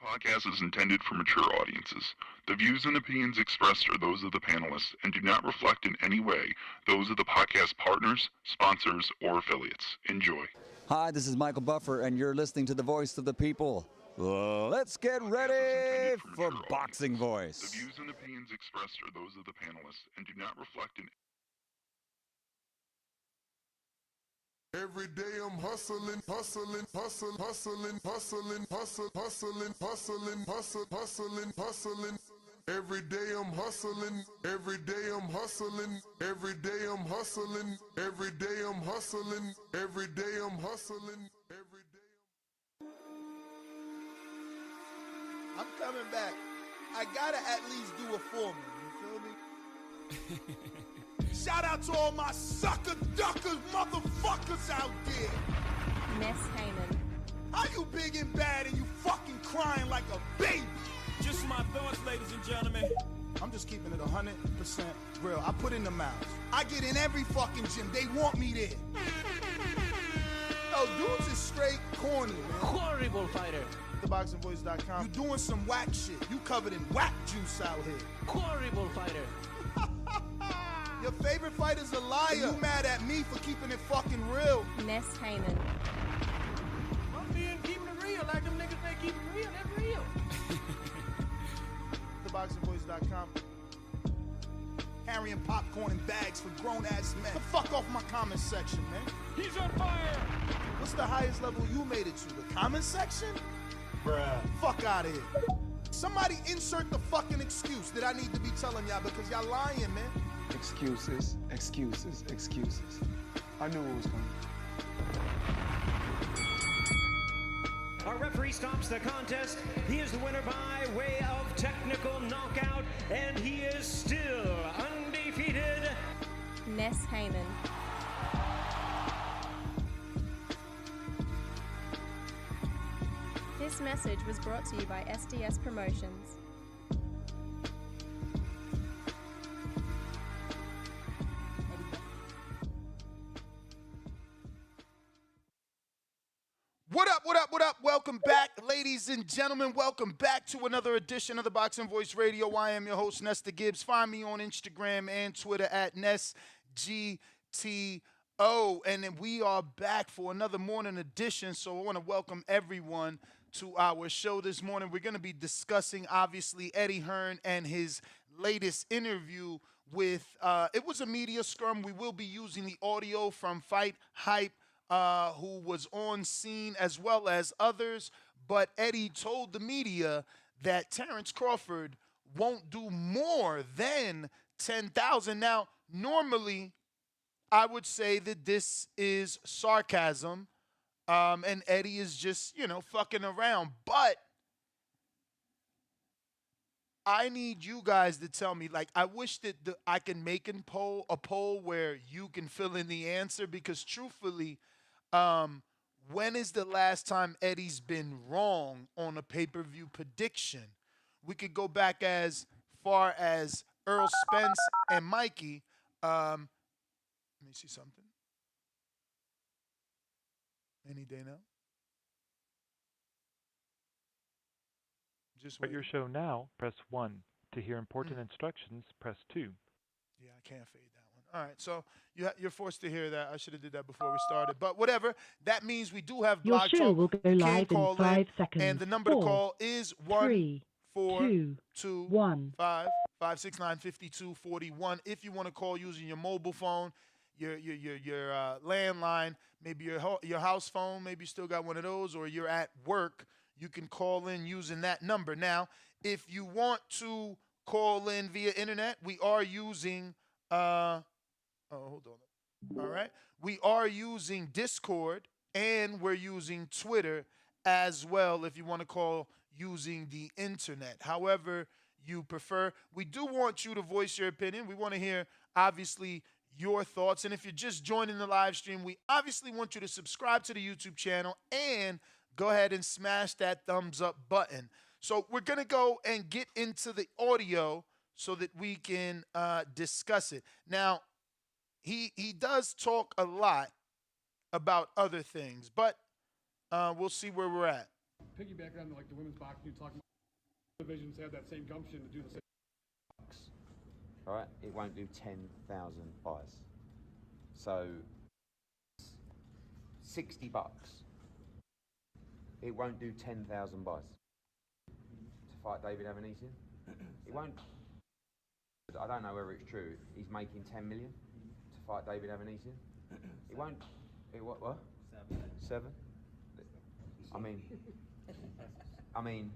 podcast is intended for mature audiences. The views and opinions expressed are those of the panelists and do not reflect in any way those of the podcast partners, sponsors, or affiliates. Enjoy. Hi, this is Michael Buffer, and you're listening to the Voice of the People. Let's get ready for Boxing The Voice. views and opinions expressed are those of the panelists and do not reflect in Every day I'm hustling, hustling, hustling, hustling, hustling, hustling, hustling, hustling, hustling, hustling. Every day I'm hustling, every day I'm hustling, every day I'm hustling, every day I'm hustling, every day I'm hustling, every day I'm coming back. I gotta at least do a foreman, you feel me? Shout out to all my sucker duckers, motherfuckers out there. Ness Heyman. How you big and bad and you fucking crying like a baby? Just my thoughts, ladies and gentlemen. I'm just keeping it 100% real. I put in the miles. I get in every fucking gym. They want me there. Yo, dudes is straight corny, man. Horrible fighter. TheBoxingVoice.com. You doing some whack shit. You covered in whack juice out here. Horrible fighter. Your favorite fighter's a liar. You mad at me for keeping it fucking real. Ness Heyman. I'm being keeping it real. Like them niggas say keep it real. That's real. TheBoxingVoice.com. Carrying popcorn in bags for grown-ass men. The fuck off my comment section, man. He's on fire. What's the highest level you made it to? The comment section? Bruh. Fuck out of here. Somebody insert the fucking excuse that I need to be telling y'all because y'all lying, man. Excuses, excuses, excuses. I knew it was coming. Our referee stops the contest. He is the winner by way of technical knockout, and he is still undefeated. Ness Heyman. This message was brought to you by SDS Promotions. What up, what up, what up? Welcome back, ladies and gentlemen. Welcome back to another edition of the Boxing Voice Radio. I am your host, Nesta Gibbs. Find me on Instagram and Twitter at NestGTO. And then we are back for another morning edition. So I want to welcome everyone to our show this morning. We're going to be discussing, obviously, Eddie Hearn and his latest interview with, it was a media scrum. We will be using the audio from Fight Hype, who was on scene, as well as others. But Eddie told the media that Terence Crawford won't do more than 10,000. Now, normally, I would say that this is sarcasm, and Eddie is just, fucking around. But I need you guys to tell me, I wish that I can make a poll where you can fill in the answer, because truthfully, when is the last time Eddie's been wrong on a pay-per-view prediction? We could go back as far as Earl Spence and Mikey. Let me see something. Any day now. Just Start wait. your show now, press 1. To hear important instructions, press 2. Yeah, I can't fade that one. All right, so you're forced to hear that. I should have did that before we started. But whatever. That means we do have Your blog show talk. will go You can live in call 5 seconds. And the number to 4, call is 3, 2, 1. 569-5241. If you want to call using your mobile phone, your landline, maybe your house phone, maybe you still got one of those, or you're at work, you can call in using that number. Now, if you want to call in via internet, we are using hold on. All right. We are using Discord, and we're using Twitter as well if you want to call using the internet. However you prefer. We do want you to voice your opinion. We want to hear, obviously, your thoughts. And if you're just joining the live stream, we obviously want you to subscribe to the YouTube channel and go ahead and smash that thumbs up button. So we're going to go and get into the audio so that we can discuss it. Now, he does talk a lot about other things, but we'll see where we're at. Piggyback on like the women's boxing, you talking about divisions have that same gumption to do the same. Right, it won't do 10,000 buys. So, $60. It won't do 10,000 buys to fight David Avanesian. It won't. I don't know whether it's true. He's making 10 million to fight David Avanesian. It won't. It what? 7. I mean,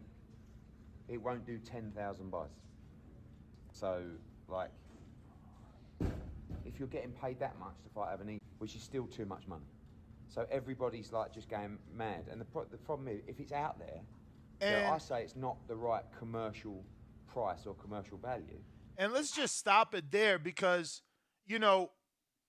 it won't do 10,000 buys. So, like, if you're getting paid that much to fight Avanesian, which is still too much money, so everybody's like just going mad. And the problem is, if it's out there, so I say it's not the right commercial price or commercial value. And let's just stop it there because, you know,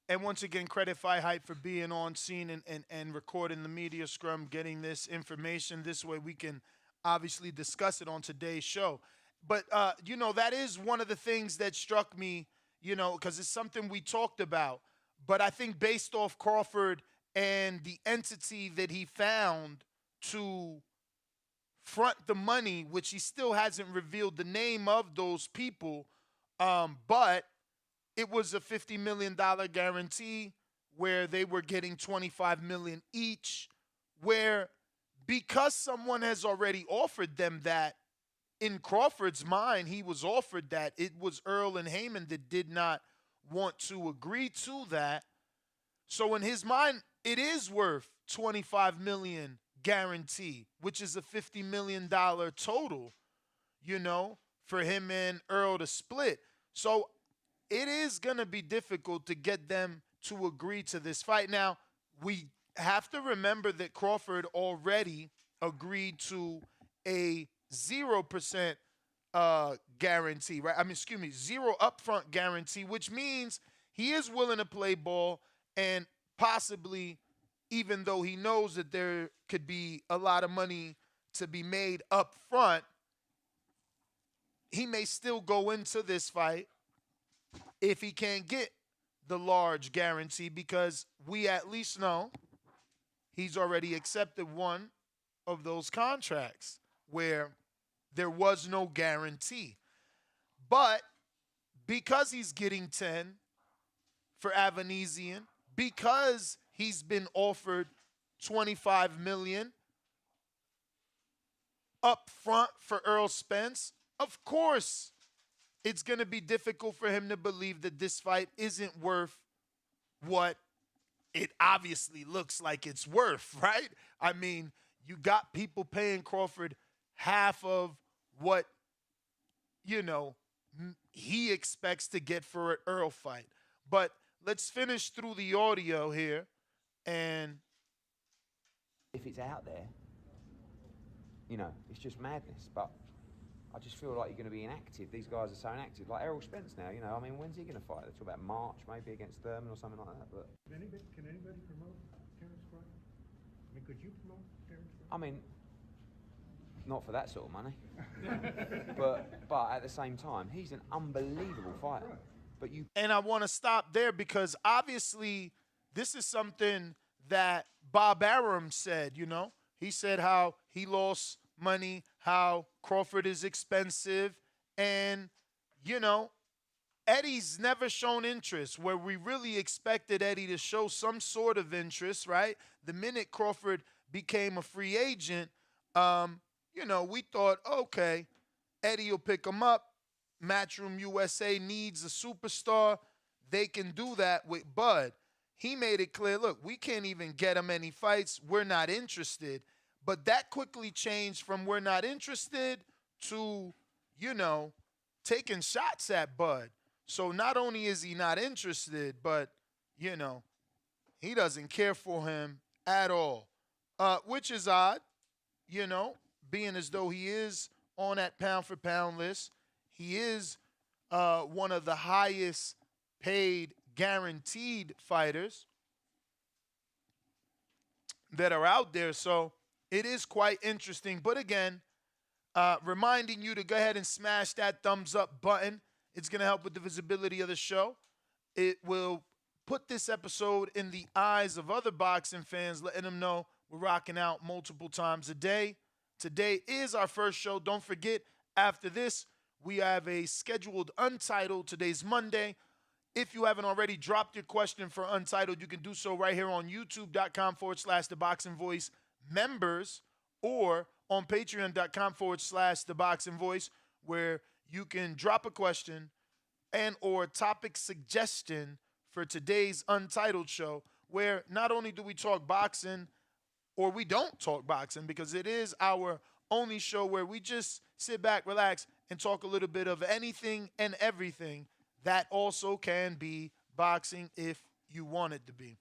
and once again, credit Fight Hype for being on scene and recording the media scrum, getting this information. This way we can obviously discuss it on today's show. But, you know, that is one of the things that struck me, you know, because it's something we talked about. But I think based off Crawford and the entity that he found to front the money, which he still hasn't revealed the name of those people, but it was a $50 million guarantee where they were getting $25 million each, where because someone has already offered them that, in Crawford's mind, he was offered that. It was Earl and Heyman that did not want to agree to that. So in his mind, it is worth $25 million guarantee, which is a $50 million total, you know, for him and Earl to split. So it is going to be difficult to get them to agree to this fight. Now, we have to remember that Crawford already agreed to a 0% guarantee, right? I mean, excuse me, 0 upfront guarantee, which means he is willing to play ball, and possibly, even though he knows that there could be a lot of money to be made up front, he may still go into this fight if he can't get the large guarantee, because we at least know he's already accepted one of those contracts where there was no guarantee. But because he's getting 10 for Avanesian, because he's been offered $25 million up front for Earl Spence, of course it's going to be difficult for him to believe that this fight isn't worth what it obviously looks like it's worth, right? I mean, you got people paying Crawford half of what, you know, he expects to get for an Earl fight. But let's finish through the audio here. And if it's out there, you know, it's just madness. But I just feel like you're going to be inactive. These guys are so inactive. Like Errol Spence now, you know, I mean, when's he going to fight? They talk about March, maybe against Thurman or something like that. But can anybody promote Terence Crawford? I mean, could you promote Terence Crawford? I mean, not for that sort of money. but at the same time, he's an unbelievable fighter. Right. But you and I want to stop there because obviously this is something that Bob Arum said, you know. He said how he lost money, how Crawford is expensive, and, you know, Eddie's never shown interest where we really expected Eddie to show some sort of interest, right? The minute Crawford became a free agent, you know, we thought, okay, Eddie will pick him up. Matchroom USA needs a superstar. They can do that with Bud. He made it clear, look, we can't even get him any fights. We're not interested. But that quickly changed from we're not interested to, you know, taking shots at Bud. So not only is he not interested, but, you know, he doesn't care for him at all, which is odd, you know, being as though he is on that pound-for-pound list. He is one of the highest paid guaranteed fighters that are out there. So it is quite interesting. But again, reminding you to go ahead and smash that thumbs up button. It's going to help with the visibility of the show. It will put this episode in the eyes of other boxing fans, letting them know we're rocking out multiple times a day. Today is our first show. Don't forget, after this, we have a scheduled Untitled. Today's Monday. If you haven't already dropped your question for Untitled, you can do so right here on youtube.com/The Boxing Voice members, or on patreon.com/The Boxing Voice, where you can drop a question and or topic suggestion for today's Untitled show, where not only do we talk boxing, or we don't talk boxing, because it is our only show where we just sit back, relax, and talk a little bit of anything and everything that also can be boxing if you want it to be.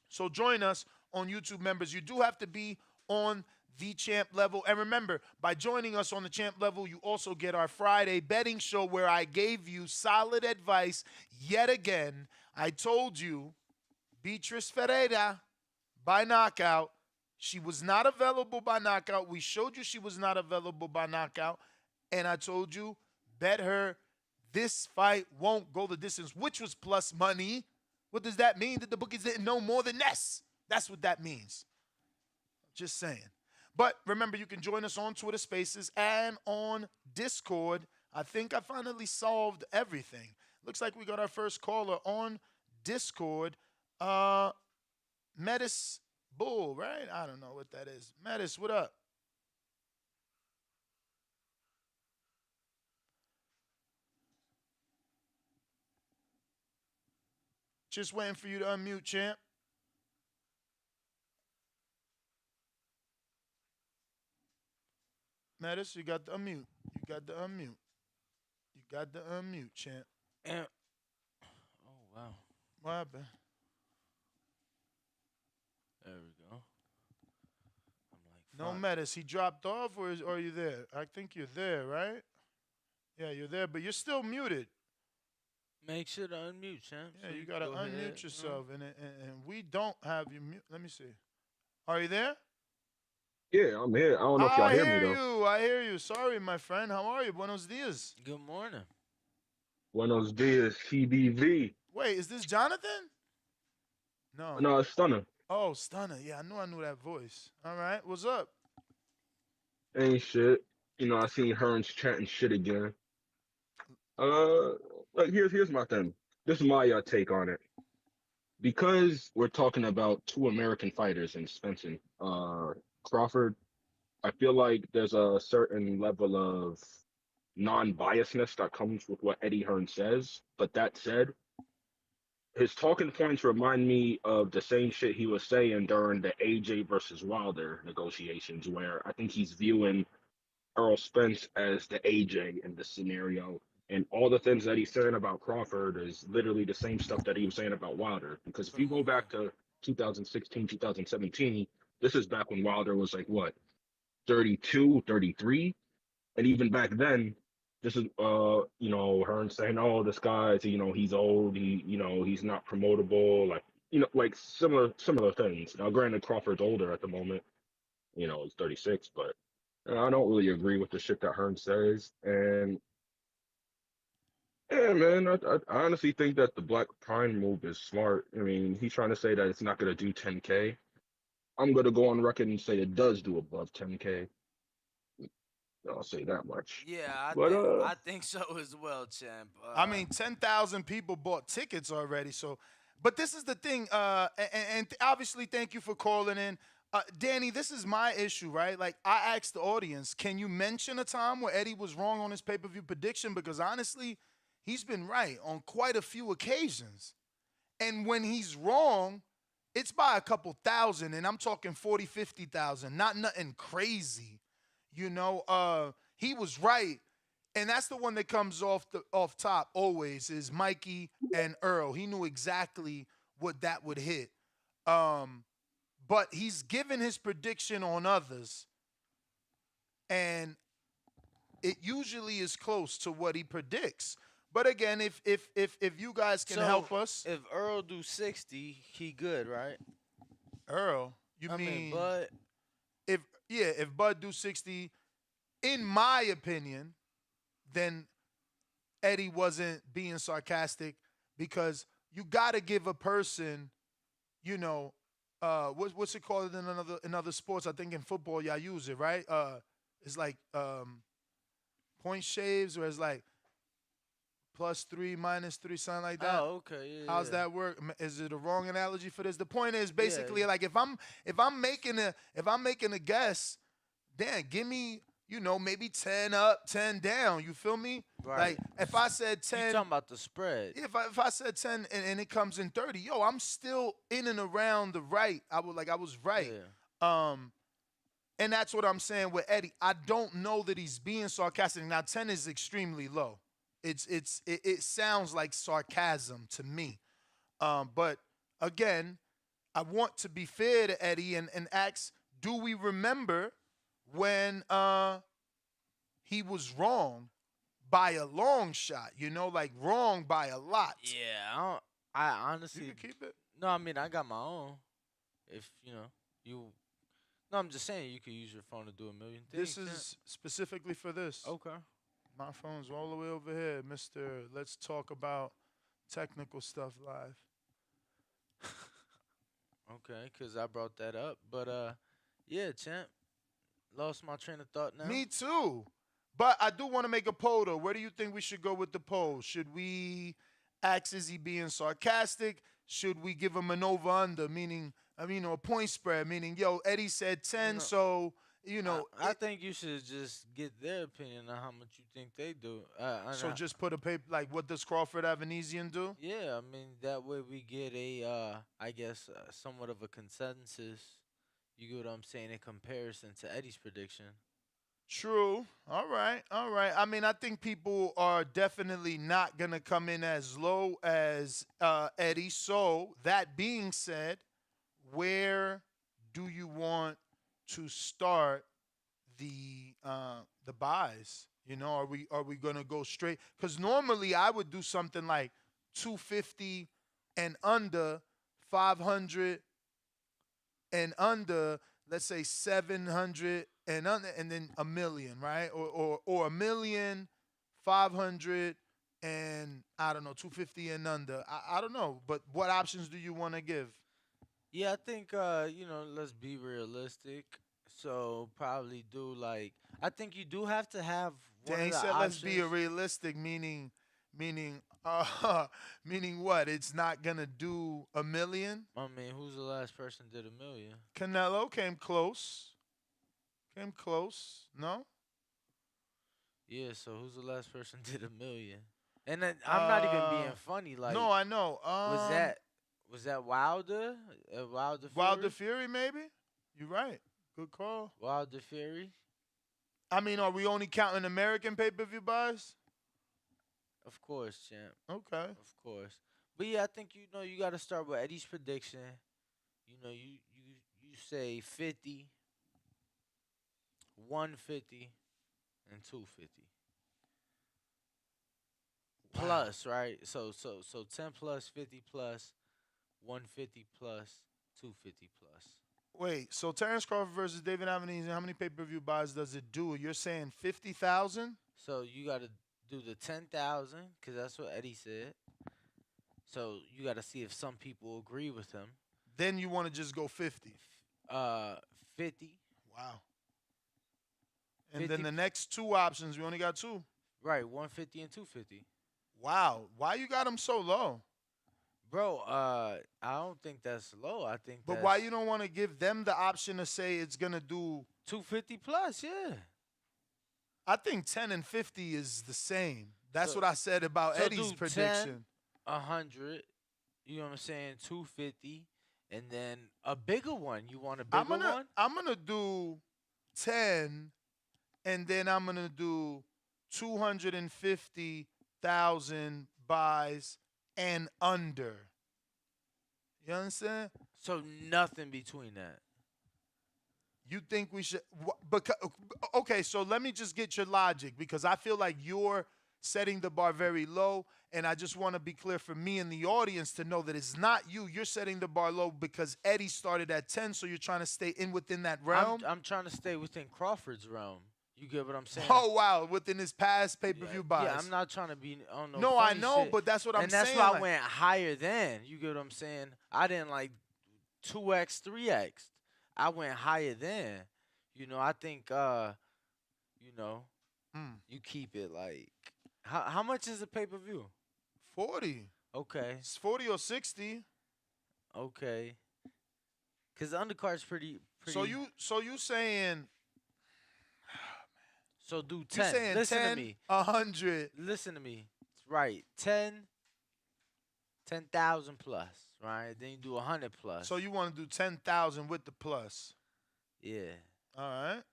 So join us on YouTube members. You do have to be on the champ level. And remember, by joining us on the champ level, you also get our Friday betting show where I gave you solid advice yet again. I told you Beatrice Ferreira by knockout. She was not available by knockout. We showed you she was not available by knockout. And I told you, bet her this fight won't go the distance, which was plus money. What does that mean? That the bookies didn't know more than this. That's what that means. Just saying. But remember, you can join us on Twitter Spaces and on Discord. I think I finally solved everything. Looks like we got our first caller on Discord. Metis Bull, right? I don't know what that is. Metis, what up? Just waiting for you to unmute, champ. Metis, you got the unmute. You got the unmute. You got the unmute, champ. Oh, wow. What happened? There we go. No, Metis. He dropped off, or are you there? I think you're there, right? Yeah, you're there, but you're still muted. Make sure to unmute, champ. Yeah, so you got to go unmute ahead. yourself, and we don't have you mute. Let me see. Are you there? Yeah, I'm here. I don't know if y'all hear me, though. I hear you. Sorry, my friend. How are you? Buenos dias. Good morning. Buenos dias, PBV. Wait, is this Jonathan? No. No, it's Stunner. Oh, Stunner. Yeah, I knew that voice. All right. What's up? Ain't shit. You know, I seen Hearns chatting shit again. Like, here's my thing. This is my take on it. Because we're talking about two American fighters in Spencer, Crawford, I feel like there's a certain level of non-biasness that comes with what Eddie Hearn says. But that said, his talking points remind me of the same shit he was saying during the AJ versus Wilder negotiations, where I think he's viewing Errol Spence as the AJ in this scenario. And all the things that he's saying about Crawford is literally the same stuff that he was saying about Wilder. Because if you go back to 2016, 2017, this is back when Wilder was like, what, 32, 33? And even back then, this is, Hearn saying, oh, this guy's, he's old, he's not promotable, like similar things. Now, granted, Crawford's older at the moment, he's 36, but I don't really agree with the shit that Hearn says. And yeah, man, I honestly think that the Black Prime move is smart. I mean, he's trying to say that it's not going to do 10K. I'm going to go on record and say it does do above 10K. I'll say that much. Yeah, I think so as well, champ. I mean, 10,000 people bought tickets already. So, but this is the thing, and obviously, thank you for calling in. Danny, this is my issue, right? Like, I asked the audience, can you mention a time where Eddie was wrong on his pay-per-view prediction? Because honestly, he's been right on quite a few occasions. And when he's wrong, it's by a couple thousand, and I'm talking 40, 50,000, not nothing crazy. He was right. And that's the one that comes off top always is Mikey and Earl. He knew exactly what that would hit. But he's given his prediction on others, and it usually is close to what he predicts. But again, if you guys can help us. If Earl do 60, he good, right? Earl? I mean Bud? If Bud do 60, in my opinion, then Eddie wasn't being sarcastic, because you got to give a person, what's it called in other sports? I think in football y'all use it, right? It's like point shaves, where it's like +3, -3, something like that. Oh, okay. Yeah. How's that work? Is it a wrong analogy for this? The point is basically like if I'm making a guess, Dan, give me maybe 10 up, 10 down. You feel me? Right. Like if I said 10, you talking about the spread? if I said 10 and it comes in 30, I'm still in and around the right. I was right. Yeah. And that's what I'm saying with Eddie. I don't know that he's being sarcastic. Now 10 is extremely low. It sounds like sarcasm to me. But again, I want to be fair to Eddie and ask, do we remember when he was wrong by a long shot? Like wrong by a lot. Yeah, I honestly. You can keep it. No, I mean I got my own. If you. No, I'm just saying you could use your phone to do a million things. This is specifically for this. Okay. My phone's all the way over here, Mr. Let's talk about technical stuff live. Okay, because I brought that up. But, yeah, champ. Lost my train of thought now. Me too. But I do want to make a poll, though. Where do you think we should go with the poll? Should we ask, is he being sarcastic? Should we give him an over-under, meaning, a point spread, meaning, Eddie said 10, so... I think you should just get their opinion on how much you think they do. So just put a paper, like, what does Crawford Avanesian do? Yeah, I mean, that way we get I guess, somewhat of a consensus. You get what I'm saying, in comparison to Eddie's prediction. True. All right. I mean, I think people are definitely not going to come in as low as Eddie. So, that being said, where do you want to start the buys? Are we gonna go straight? Because normally I would do something like 250 and under, 500 and under, let's say 700 and under, and then a million, right? Or a million, 500 and I don't know, 250 and under. I don't know, but what options do you want to give? Yeah, I think let's be realistic. So probably do I think you do have to have one of the said options. let's be realistic, meaning what? It's not gonna do a million. I mean, who's the last person did a million? Canelo came close. No. Yeah. So who's the last person did a million? And then, I'm not even being funny. No, I know. Was that Wilder? Wilder Fury? Wilder Fury, maybe? You're right. Good call. Wilder Fury? I mean, are we only counting American pay-per-view buys? Of course, champ. Okay. Of course. But yeah, I think you got to start with Eddie's prediction. You say 50, 150, and 250. Wow. Plus, right? So 10 plus, 50 plus, 150 plus, 250 plus. Wait, so Terence Crawford versus David Avenese, how many pay-per-view buys does it do? You're saying 50,000? So you got to do the 10,000 because that's what Eddie said. So you got to see if some people agree with him. Then you want to just go 50. 50. Wow. And 50. Then the next two options, we only got two. Right, 150 and 250. Wow. Why you got them so low? Bro, I don't think that's low. I think But why you don't want to give them the option to say it's going to do 250 plus, yeah. I think 10 and 50 is the same. That's what I said about Eddie's prediction. 10, 100, you know what I'm saying, 250, and then a bigger one. You want a bigger one? I'm going to do 10, and then I'm going to do 250,000 buys and under. You understand? So nothing between that. You think we should? Okay, so let me just get your logic, because I feel like you're setting the bar very low, and I just want to be clear for me and the audience to know that it's not you. You're setting the bar low because Eddie started at 10, so you're trying to stay within that realm? I'm trying to stay within Crawford's realm. You get what I'm saying? Oh, wow. Within his past pay-per-view buys. Yeah, I'm not trying to be on no No, funny I know, shit. but that's what I'm saying. And that's why I went higher than. You get what I'm saying? I didn't 2x, 3x. I went higher than. I think you keep it like how much is a pay-per-view? 40. Okay. It's 40 or 60. Okay. Cuz the undercard's pretty So you saying So do 10. You saying Listen 10, to me. 100. Listen to me. Right. 10,000 plus, right? Then you do 100 plus. So you want to do 10,000 with the plus. Yeah. All right.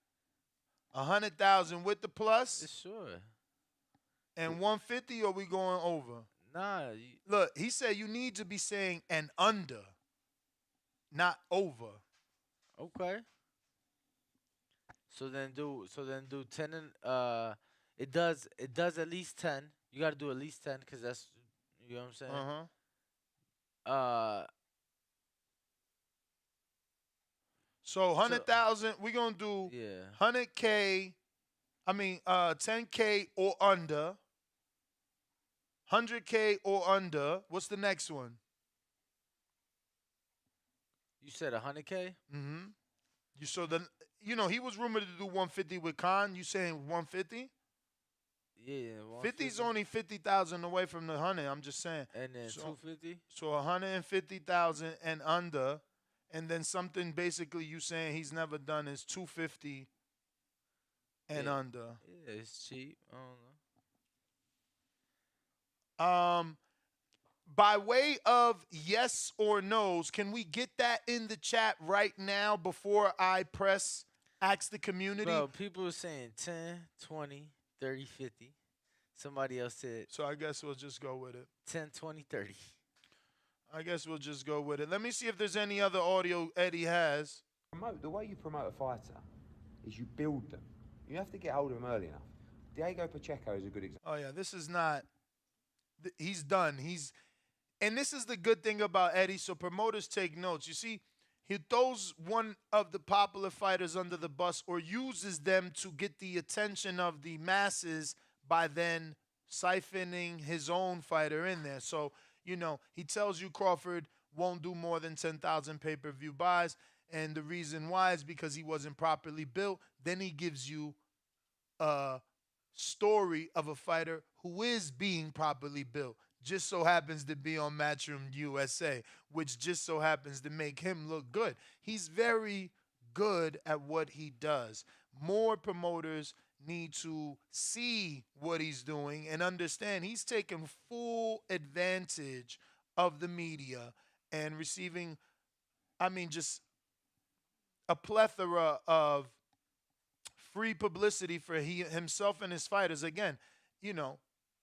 100,000 with the plus. Sure. And 150, or we going over? Nah. Look, he said you need to be saying an under, not over. Okay. So then do 10 and it does at least 10. You got to do at least 10 cuz that's you know what I'm saying? So 100,000, we're going to do 100K, 10K or under. 100K or under. What's the next one? You said 100K? Mhm. He was rumored to do 150 with Khan. You saying 150? Yeah, 50's only 50,000 away from the 100. I'm just saying. And then 250? So 150,000 and under, and then something basically you saying he's never done is 250 and under. Yeah, it's cheap. I don't know. By way of yes or no's, can we get that in the chat right now before I press ask the community? Bro, people are saying 10, 20, 30, 50. Somebody else said. So I guess we'll just go with it. 10, 20, 30. I guess we'll just go with it. Let me see if there's any other audio Eddie has. The way you promote a fighter is you build them. You have to get hold of them early enough. Diego Pacheco is a good example. Oh yeah, this is not. He's done. And this is the good thing about Eddie. So promoters take notes. You see, he throws one of the popular fighters under the bus or uses them to get the attention of the masses by then siphoning his own fighter in there. So, he tells you Crawford won't do more than 10,000 pay-per-view buys. And the reason why is because he wasn't properly built. Then he gives you a story of a fighter who is being properly built. Just so happens to be on Matchroom USA, which just so happens to make him look good. He's very good at what he does. More promoters need to see what he's doing and understand he's taking full advantage of the media and receiving, just a plethora of free publicity for himself and his fighters. Again,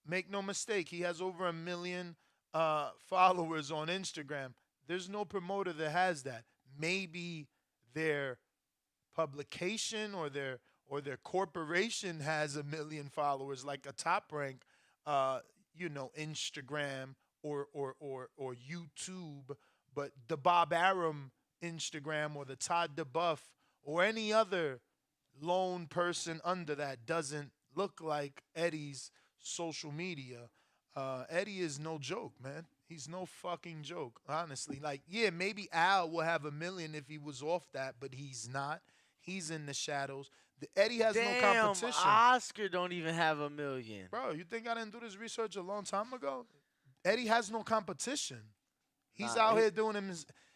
make no mistake, he has over 1 million followers on Instagram. There's no promoter that has that. Maybe their publication or their corporation has 1 million followers, like a Top Rank, Instagram or YouTube. But the Bob Arum Instagram or the Todd DeBuff or any other lone person under that doesn't look like Eddie's social media. Eddie is no joke, man. He's no fucking joke, honestly. Like, yeah, maybe Al will have 1 million if he was off that, but he's not. He's in the shadows. Eddie has no competition. Oscar don't even have 1 million. Bro, you think I didn't do this research a long time ago? Eddie has no competition. He's out here doing him.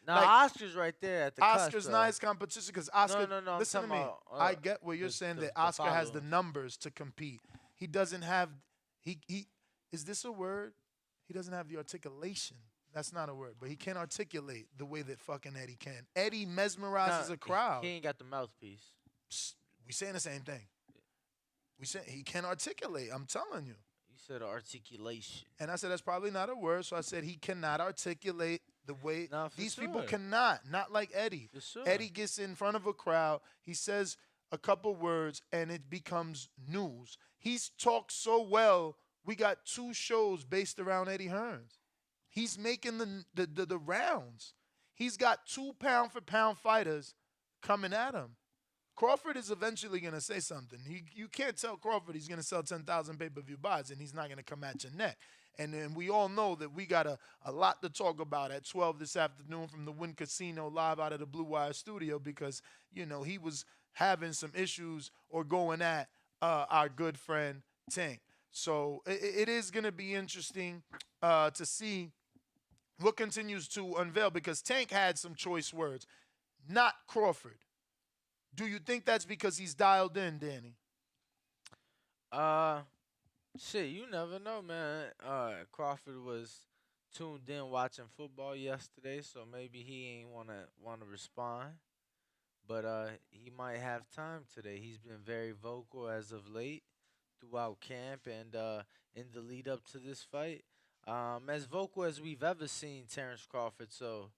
Oscar's right there at the Oscar's cusp, nice competition because Oscar. No. Listen to me. I get what you're saying that Oscar has the numbers to compete. He doesn't have. He is this a word? He doesn't have the articulation. That's not a word, but he can't articulate the way that fucking Eddie can. Eddie mesmerizes a crowd. He ain't got the mouthpiece. Psst, we saying the same thing. We say he can't articulate. I'm telling you. You said articulation. And I said that's probably not a word, so I said he cannot articulate the way these people sure. cannot. Not like Eddie. For sure. Eddie gets in front of a crowd. He says a couple words, and it becomes news. He's talked so well. We got 2 shows based around Eddie Hearns. He's making the rounds. He's got 2 pound-for-pound fighters coming at him. Crawford is eventually going to say something. You can't tell Crawford he's going to sell 10,000 pay-per-view buys and he's not going to come at your neck. And then we all know that we got a lot to talk about at 12 this afternoon from the Wynn Casino live out of the Blue Wire studio because, he was having some issues or going at our good friend Tank. So it is going to be interesting to see what continues to unveil because Tank had some choice words, not Crawford. Do you think that's because he's dialed in, Danny? Shit, you never know, man. Crawford was tuned in watching football yesterday, so maybe he ain't wanna respond. But he might have time today. He's been very vocal as of late throughout camp and in the lead up to this fight. As vocal as we've ever seen Terence Crawford, so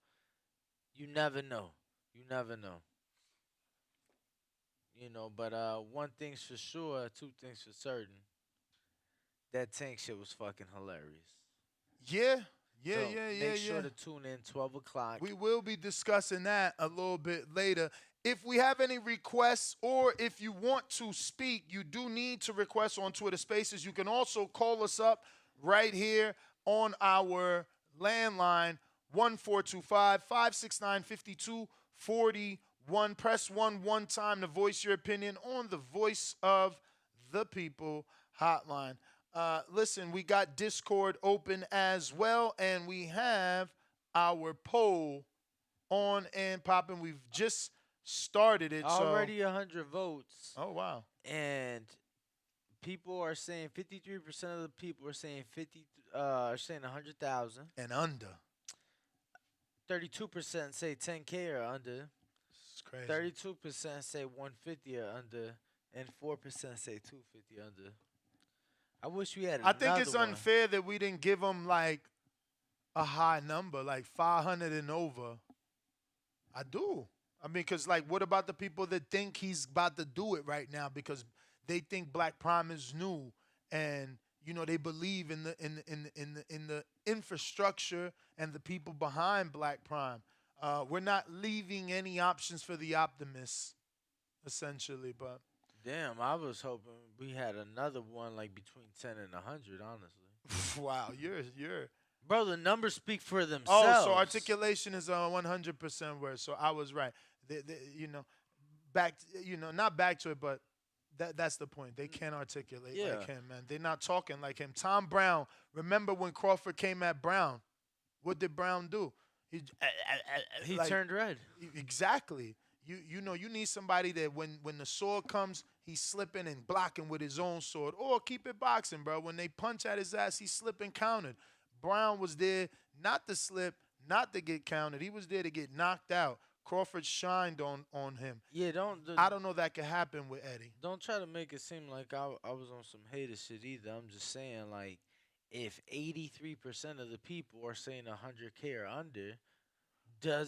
you never know. You never know. But one thing's for sure, two things for certain. That Tank shit was fucking hilarious. Yeah. Make sure to tune in 12 o'clock. We will be discussing that a little bit later. If we have any requests or if you want to speak, you do need to request on Twitter Spaces. You can also call us up right here on our landline, 1425-569-5241. Press 1 time to voice your opinion on the Voice of the People hotline. Listen, we got Discord open as well, and we have our poll on and popping. We've just started it. Already 100 votes. Oh, wow. And people are saying 53% of the people are saying 100,000 and under. 32% say 10K or under. It's crazy. 32% say 150 or under, and 4% say 250 under. I wish we had. I think it's unfair that we didn't give him like a high number, like 500 and over. I do. I mean, because like, what about the people that think he's about to do it right now because they think Black Prime is new and they believe in the infrastructure and the people behind Black Prime. We're not leaving any options for the optimists, essentially, but. Damn, I was hoping we had another one like between 10 and 100, honestly. Wow, you're Bro, the numbers speak for themselves. Oh, so articulation is a 100% word. So I was right. Not back to it, but that's the point. They can't articulate like him, man. They're not talking like him. Tom Brown, remember when Crawford came at Brown? What did Brown do? He turned red. Exactly. You need somebody that when the sword comes, he's slipping and blocking with his own sword. Or keep it boxing, bro. When they punch at his ass, he's slipping countered. Brown was there not to slip, not to get counted. He was there to get knocked out. Crawford shined on him. Yeah, I don't know that could happen with Eddie. Don't try to make it seem like I was on some hater shit either. I'm just saying, like, if 83% of the people are saying 100K or under,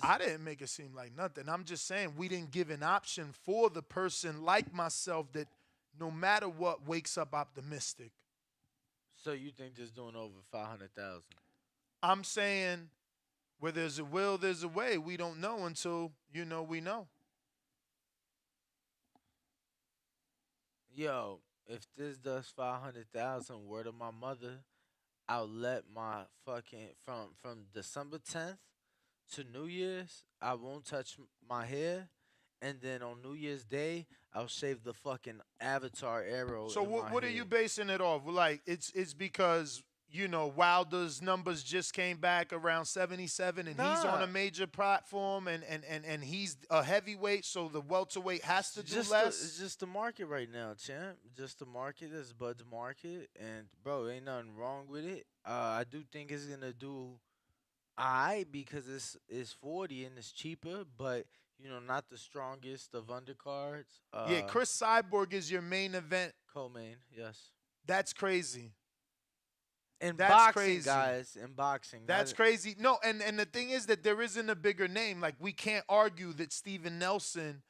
I didn't make it seem like nothing. I'm just saying we didn't give an option for the person like myself that no matter what wakes up optimistic. So you think just doing over 500,000? I'm saying where there's a will, there's a way. We don't know until we know. Yo, if this does 500,000, word of my mother, I'll let my fucking from December 10th to New Year's, I won't touch my hair, and then on New Year's Day, I'll shave the fucking avatar arrow. So what are you basing it off? Like it's because Wilder's numbers just came back around 77, and he's on a major platform, and he's a heavyweight, so the welterweight has to do less. It's just the market right now, champ. Just the market. It's Bud's market, and bro, ain't nothing wrong with it. I do think it's gonna do. Because it's 40 and it's cheaper, but not the strongest of undercards. Chris Cyborg is your main event. Co-main, yes. That's crazy. That's boxing, crazy. Guys. In boxing, that's crazy. No, and the thing is that there isn't a bigger name. Like we can't argue that Steven Nelson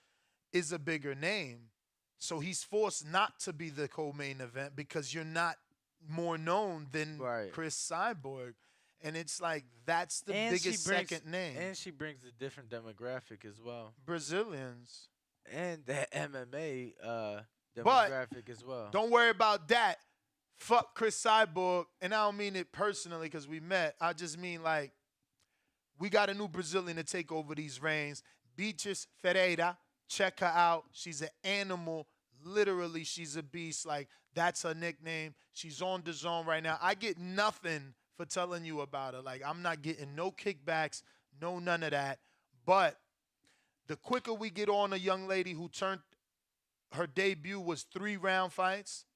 is a bigger name, so he's forced not to be the co-main event because you're not more known than Chris Cyborg. And it's like that's the biggest second name. And she brings a different demographic as well. Brazilians. And the MMA demographic as well. Don't worry about that. fuck Chris Cyborg, and I don't mean it personally because we met. I just mean like we got a new Brazilian to take over these reins. Beatriz Ferreira, check her out. She's an animal. Literally, she's a beast. Like, that's her nickname. She's on the zone right now. I get nothing for telling you about her. Like, I'm not getting no kickbacks, no none of that. But the quicker we get on a young lady who turned her debut was 3-round fights.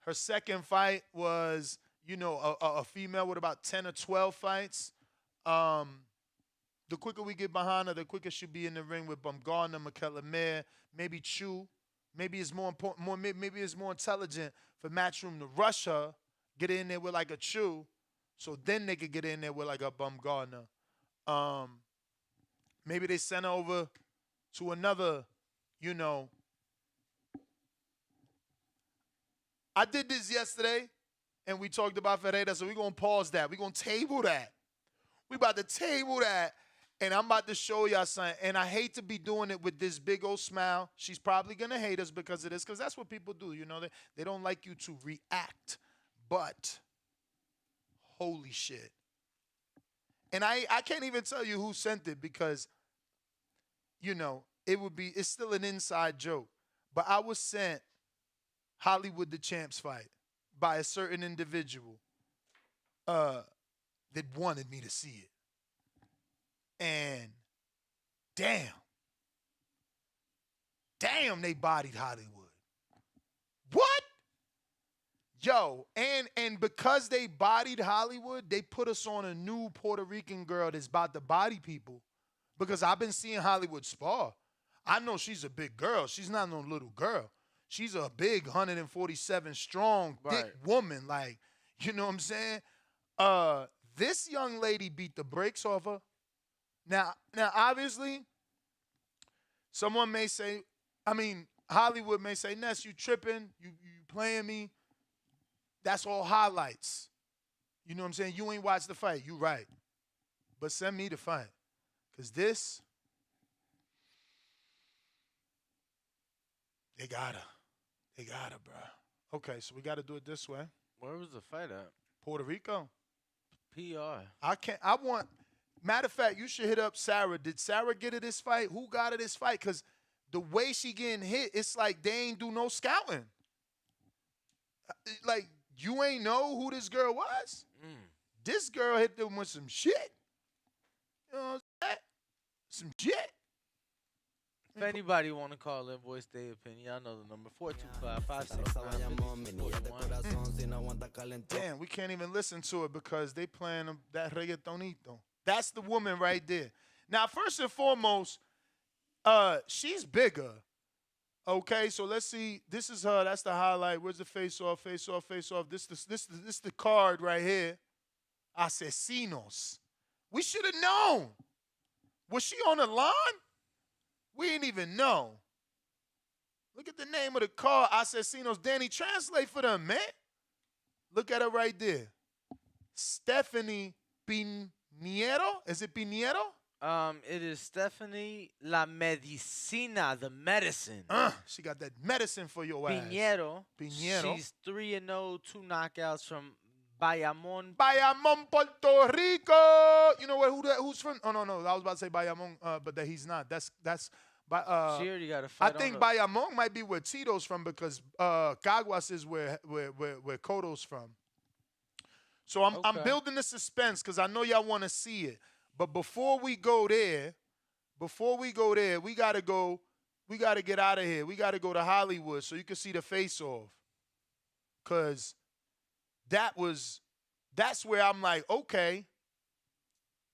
Her second fight was, you know, a female with about 10 or 12 fights. The quicker we get behind her, the quicker she'll be in the ring with Bumgarner, Michaela Mayer, maybe Chu. Maybe it's more important. Maybe it's more intelligent for Matchroom to rush her, get in there with like a Chu, so then they could get in there with like a Bumgarner. Maybe they send her over to another, you know. I did this yesterday, and we talked about Ferreira, so we're going to pause that. We're going to table that. We about to table that, and I'm about to show y'all something. And I hate to be doing it with this big old smile. She's probably going to hate us because of this, because that's what people do. You know, they don't like you to react. But, holy shit. And I can't even tell you who sent it because, you know, it's still an inside joke. But I was sent Hollywood the Champs fight by a certain individual that wanted me to see it. And damn, they bodied Hollywood. What? Yo, and because they bodied Hollywood, they put us on a new Puerto Rican girl that's about to body people. Because I've been seeing Hollywood spar. I know she's a big girl. She's not no little girl. She's a big 147 strong, thick woman. Like, you know what I'm saying? This young lady beat the brakes off her. Now, obviously, someone may say, Hollywood may say, Ness, you tripping, you playing me. That's all highlights. You know what I'm saying? You ain't watched the fight. You right. But send me the fight. Because this, they got her. They got her, bro. Okay, so we got to do it this way. Where was the fight at? Puerto Rico. PR. Matter of fact, you should hit up Sarah. Did Sarah get her this fight? Who got her this fight? Because the way she getting hit, it's like they ain't do no scouting. Like, you ain't know who this girl was? This girl hit them with some shit. You know what I'm saying? Some shit. If anybody want to call in, voice their opinion, y'all know the number 425-569-5641. Damn, we can't even listen to it because they playing that reggaetonito. That's the woman right there. Now, first and foremost, she's bigger. Okay, so let's see. This is her. That's the highlight. Where's the face off? Face off. Face off. This the card right here. Asesinos. We should have known. Was she on the line? We didn't even know. Look at the name of the card. Asesinos. Danny, translate for them, man. Look at her right there. Stephanie Pinheiro. Is it Pinheiro? It is Stephanie La Medicina, the medicine. She got that medicine for your ass. Pinheiro. Pinheiro. She's 3-0, 2 knockouts from Bayamon. Bayamon, Puerto Rico. You know what? Who's from? Oh no, I was about to say Bayamon, but that he's not. That's. She already got a fight. I think Bayamon might be where Tito's from because Caguas is where Cotto's from. So I'm building the suspense because I know y'all want to see it. But before we go there, we gotta get out of here. We gotta go to Hollywood so you can see the face-off. Cause that's where I'm like, okay,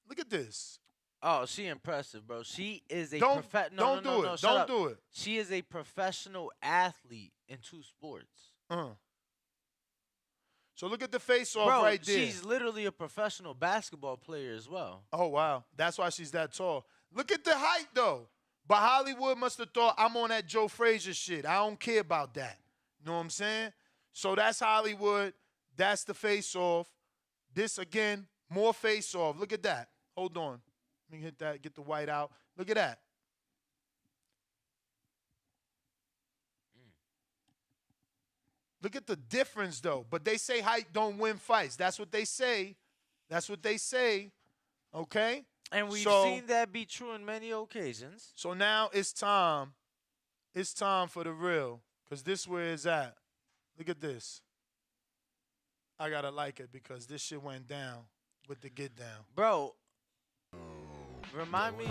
look at this. Oh, she impressive, bro. She is a Don't do it. She is a professional athlete in 2 sports. So look at the face-off right there. She's literally a professional basketball player as well. Oh, wow. That's why she's that tall. Look at the height, though. But Hollywood must have thought I'm on that Joe Frazier shit. I don't care about that. You know what I'm saying? So that's Hollywood. That's the face-off. This, again, more face-off. Look at that. Hold on. Let me hit that, get the white out. Look at that. Look at the difference, though. But they say height don't win fights. That's what they say. That's what they say. Okay? And we've So, seen that be true in many occasions. So now it's time. It's time for the real. Because this where it's at. Look at this. I got to like it because this shit went down with the get down. Bro, remind me.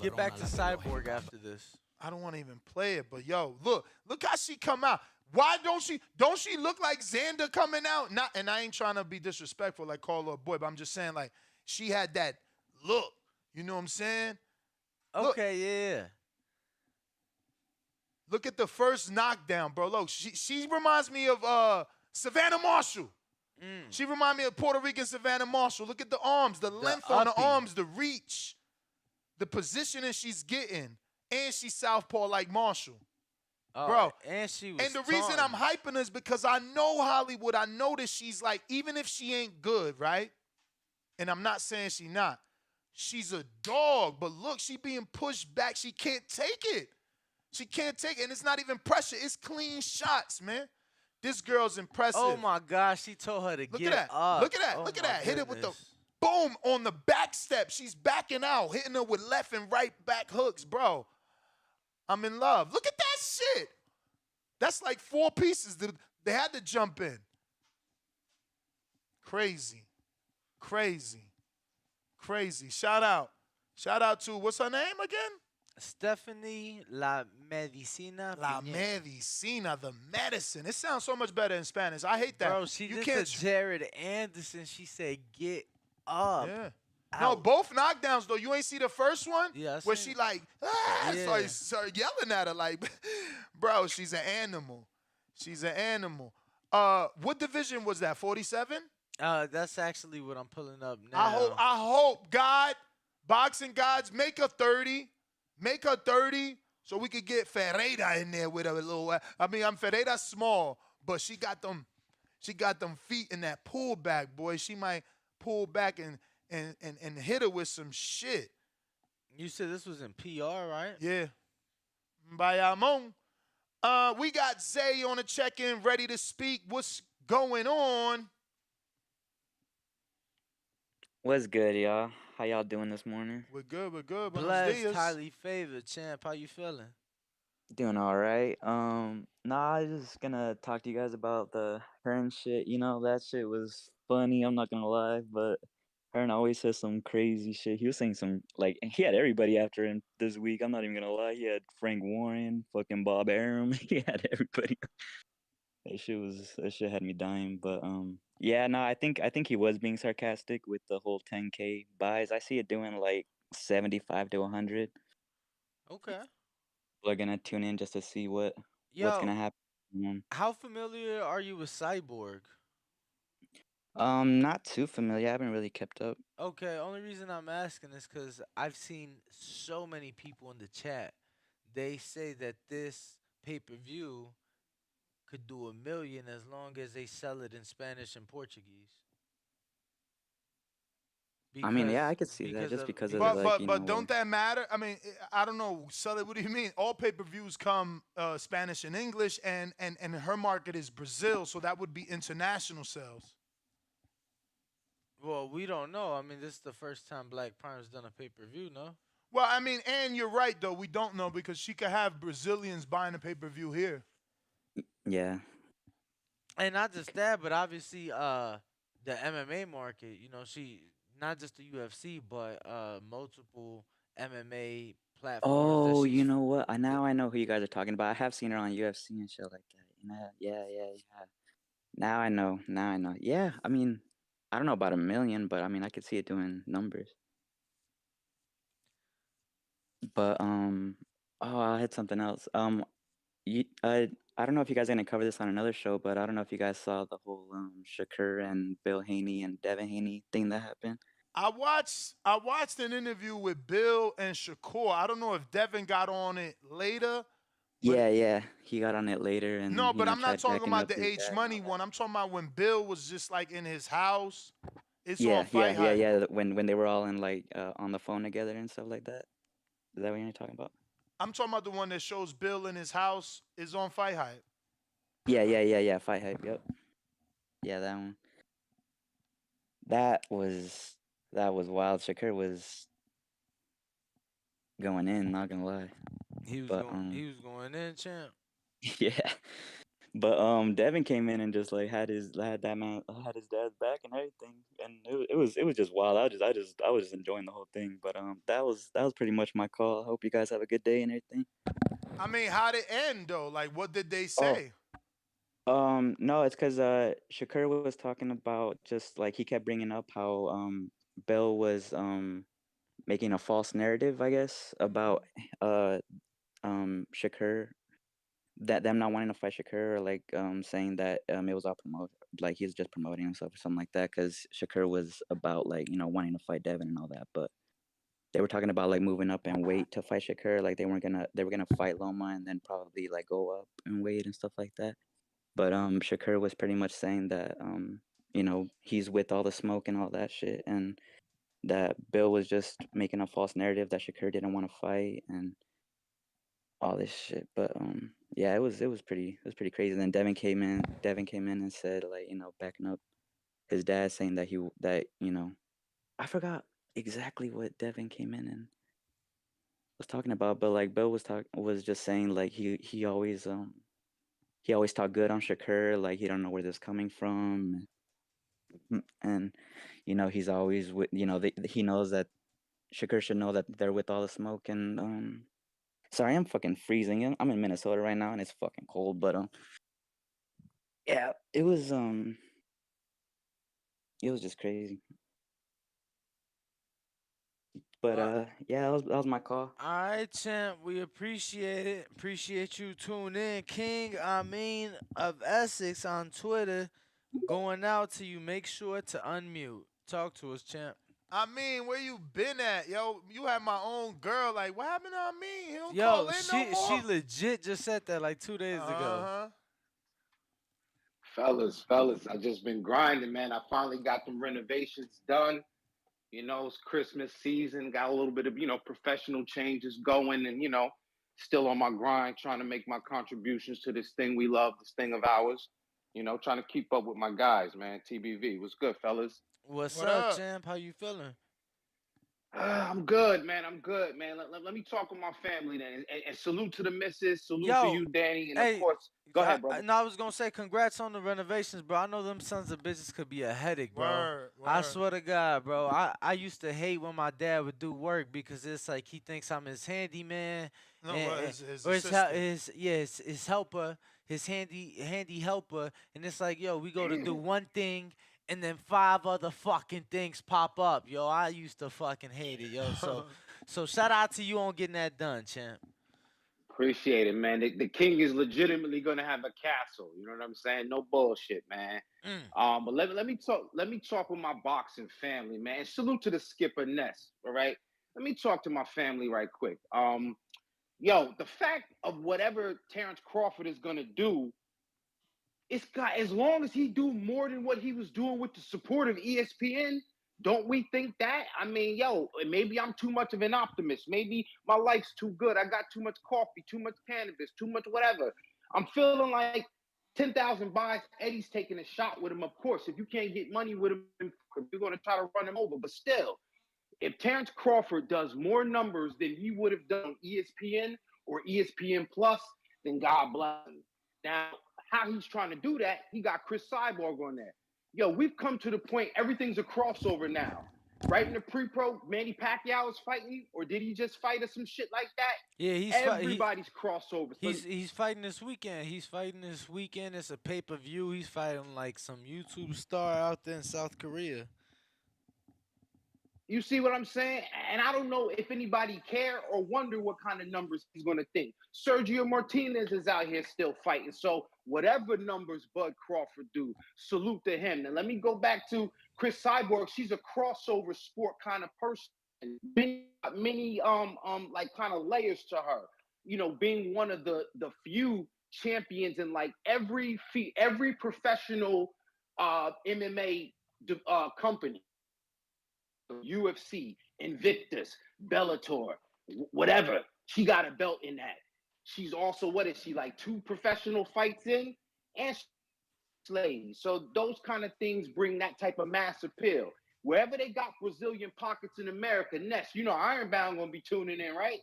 Get back to Cyborg after this. I don't want to even play it, but yo, look how she come out. Why don't she look like Xander coming out? Not, and I ain't trying to be disrespectful like call her a boy, but I'm just saying like she had that look. You know what I'm saying? Okay, yeah. Look at the first knockdown, bro. Look, she reminds me of Savannah Marshall. She reminds me of Puerto Rican Savannah Marshall. Look at the arms, the length on the arms, the reach, the positioning she's getting. And she's southpaw like Marshall. Bro, and she was and the reason I'm hyping her is because I know Hollywood. I know that she's like, even if she ain't good, right? And I'm not saying she not. She's a dog, but look, she being pushed back. She can't take it. She can't take it, and it's not even pressure. It's clean shots, man. This girl's impressive. Oh, my gosh. She told her to get up. Look at that. Look at that. Hit it with the boom on the back step. She's backing out, hitting her with left and right back hooks, bro. I'm in love. Look at that shit. That's like 4 pieces. They had to jump in. Crazy. Crazy. Crazy. Shout out. Shout out to, what's her name again? Stephanie La Medicina. La Medicina, the medicine. It sounds so much better in Spanish. I hate that. Bro, she just said Jared Anderson. She said, get up. Yeah. No, both knockdowns, though. You ain't see the first one? Yeah, where she like, started yelling at her like, bro, she's an animal. She's an animal. What division was that, 47? That's actually what I'm pulling up now. I hope, God, boxing gods, make her 30. Make her 30 so we could get Ferreira in there with a little. I mean, Ferreira's small, but she got them feet in that pullback, boy. She might pull back and hit her with some shit. You said this was in PR, right? Yeah. Bayamon. We got Zay on the check-in, ready to speak. What's going on? What's good, y'all? How y'all doing this morning? We're good, we're good. Blessed, highly favored, champ. How you feeling? Doing all right. Nah, I was just gonna talk to you guys about the HEARN shit. You know, that shit was funny, I'm not gonna lie, but HEARN always says some crazy shit. He was saying some, like, he had everybody after him this week. I'm not even gonna lie. He had Frank Warren, fucking Bob Arum. He had everybody. That shit had me dying, but yeah, no, I think he was being sarcastic with the whole 10K buys. I see it doing like 75 to 100. Okay. We're gonna tune in just to see what's gonna happen. How familiar are you with Cyborg? Not too familiar. I haven't really kept up. Okay, only reason I'm asking is because I've seen so many people in the chat. They say that this pay-per-view could do $1 million as long as they sell it in Spanish and Portuguese. I mean, yeah, I could see that just because of but don't that matter? I mean, I don't know. Sell it. What do you mean? All pay-per-views come Spanish and English, and her market is Brazil, so that would be international sales. Well, we don't know. I mean, this is the first time Black Prime's done a pay-per-view, no? Well, I mean, and you're right though. We don't know because she could have Brazilians buying a pay-per-view here. Yeah. And not just that, but obviously the MMA market, you know, she not just the UFC, but multiple MMA platforms. Oh, you know what? Now I know who you guys are talking about. I have seen her on UFC and shit like that. Yeah. Now I know. Yeah, I mean, I don't know about $1 million, but I mean, I could see it doing numbers. But I had something else. I don't know if you guys are gonna cover this on another show, but I don't know if you guys saw the whole Shakur and Bill Haney and Devin Haney thing that happened. I watched an interview with Bill and Shakur. I don't know if Devin got on it later. Yeah, he got on it later. And no, but I'm not talking about the H Money one. I'm talking about when Bill was just like in his house. It's on Fight Hype. Yeah. When they were all in like on the phone together and stuff like that. Is that what you're talking about? I'm talking about the one that shows Bill in his house is on Fight Hype. Yeah. Fight Hype. Yep. Yeah, that one. That was wild. Shakur was going in. Not gonna lie. He was But going in, champ. yeah. But Devin came in and just like had his dad's back and everything, and it was just wild. I was just enjoying the whole thing. But that was pretty much my call. I hope you guys have a good day and everything. I mean, how'd it end though? Like, what did they Oh, say? no, it's because Shakur was talking about just like he kept bringing up how Bill was making a false narrative, I guess, about Shakur, that them not wanting to fight Shakur, or like saying that it was all promote, like he was just promoting himself or something like that, because Shakur was about like wanting to fight Devin and all that, but they were talking about like moving up in weight to fight Shakur, like they were gonna fight Loma and then probably like go up in weight and stuff like that. But Shakur was pretty much saying that he's with all the smoke and all that shit, and that Bill was just making a false narrative that Shakur didn't want to fight and all this shit. But yeah, it was pretty crazy. Then Devin came in and said like backing up his dad, saying that I forgot exactly what Devin came in and was talking about, but like Bill was just saying like he always talked good on Shakur, like he don't know where this coming from, and he's always with he knows that Shakur should know that they're with all the smoke. And sorry, I'm fucking freezing. I'm in Minnesota right now and it's fucking cold, but yeah, it was just crazy. But yeah, that was my call. All right, champ. We appreciate it. Appreciate you tuning in, King. I mean of Essex on Twitter. Going out to you. Make sure to unmute. Talk to us, champ. I mean, where you been at, yo? You had my own girl. Like, what happened to me? He don't Yo, call in no more. she legit just said that like 2 days ago. Fellas, I just been grinding, man. I finally got them renovations done. It's Christmas season. Got a little bit of, professional changes going, and, still on my grind, trying to make my contributions to this thing we love, this thing of ours. Trying to keep up with my guys, man. TBV. What's good, fellas? What's up, champ? How you feeling? I'm good, man. Let me talk with my family then. And salute to the missus. Salute to you, Danny. And of course, go ahead, bro. No, I was going to say congrats on the renovations, bro. I know them sons of bitches could be a headache, bro. Word. I swear to God, bro. I used to hate when my dad would do work because it's like he thinks I'm his handyman. No, his helper, his handy helper. And it's like, yo, we go to do one thing and then 5 other fucking things pop up. Yo, I used to fucking hate it, yo. So shout out to you on getting that done, champ. Appreciate it, man. The king is legitimately gonna have a castle. You know what I'm saying? No bullshit, man. But let me talk with my boxing family, man. And salute to the skipper Ness. All right. Let me talk to my family right quick. Yo, the fact of whatever Terence Crawford is gonna do, it's got, as long as he do more than what he was doing with the support of ESPN, don't we think that? I mean, yo, maybe I'm too much of an optimist. Maybe my life's too good. I got too much coffee, too much cannabis, too much whatever. I'm feeling like 10,000 buys. Eddie's taking a shot with him. Of course, if you can't get money with him, you're going to try to run him over. But still, if Terence Crawford does more numbers than he would have done on ESPN or ESPN Plus, then God bless him. Now, how he's trying to do that, he got Chris Cyborg on there. Yo, we've come to the point, everything's a crossover now. Right in the pre-pro, Manny Pacquiao is fighting, or did he just fight or some shit like that? Yeah, everybody's crossover. So he's fighting this weekend. It's a pay-per-view. He's fighting like some YouTube star out there in South Korea. You see what I'm saying? And I don't know if anybody care or wonder what kind of numbers he's going to think. Sergio Martinez is out here still fighting. So whatever numbers Bud Crawford do, salute to him. Now let me go back to Chris Cyborg. She's a crossover sport kind of person. Many like kind of layers to her. Being one of the few champions in like every professional MMA company. UFC, Invictus, Bellator, whatever. She got a belt in that. She's also, what is she, like 2 professional fights in? and ladies. So those kind of things bring that type of mass appeal. Wherever they got Brazilian pockets in America, Ness, you know Ironbound gonna be tuning in, right?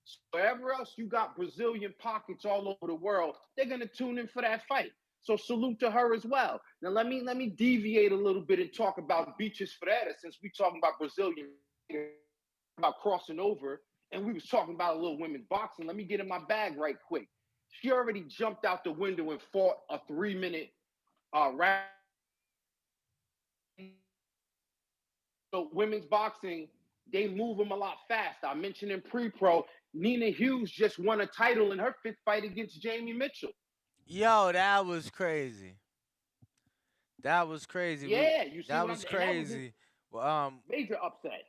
So wherever else you got Brazilian pockets all over the world, they're gonna tune in for that fight. So salute to her as well. Now let me deviate a little bit and talk about Beatriz Ferreira, since we talking about Brazilian, about crossing over, and we was talking about a little women's boxing. Let me get in my bag right quick. She already jumped out the window and fought a 3-minute round. So women's boxing, they move them a lot fast. I mentioned in pre-pro, Nina Hughes just won a title in her 5th fight against Jamie Mitchell. Yo, that was crazy. That was crazy. Yeah, you see That what I'm was saying? That was a crazy. Well, major upset.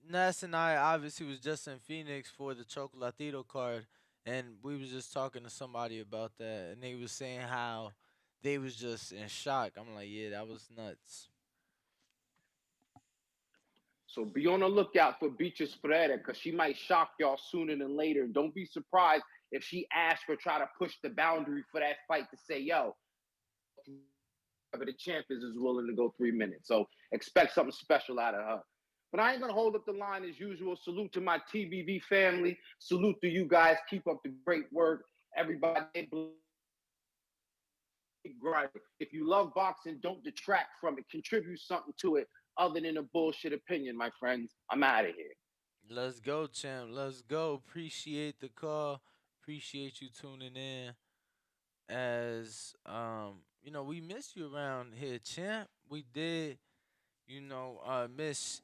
Ness and I obviously was just in Phoenix for the Chocolatito card, and we was just talking to somebody about that, and they was saying how they was just in shock. I'm like, yeah, that was nuts. So be on the lookout for Beatriz Ferreira, because she might shock y'all sooner than later. Don't be surprised if she asks or try to push the boundary for that fight to say, yo, the champ is willing to go 3 minutes. So expect something special out of her. But I ain't going to hold up the line as usual. Salute to my TBV family. Salute to you guys. Keep up the great work. Everybody, grind. If you love boxing, don't detract from it. Contribute something to it other than a bullshit opinion, my friends. I'm out of here. Let's go, champ. Let's go. Appreciate the call. Appreciate you tuning in. As you know, we missed you around here, champ. We did, miss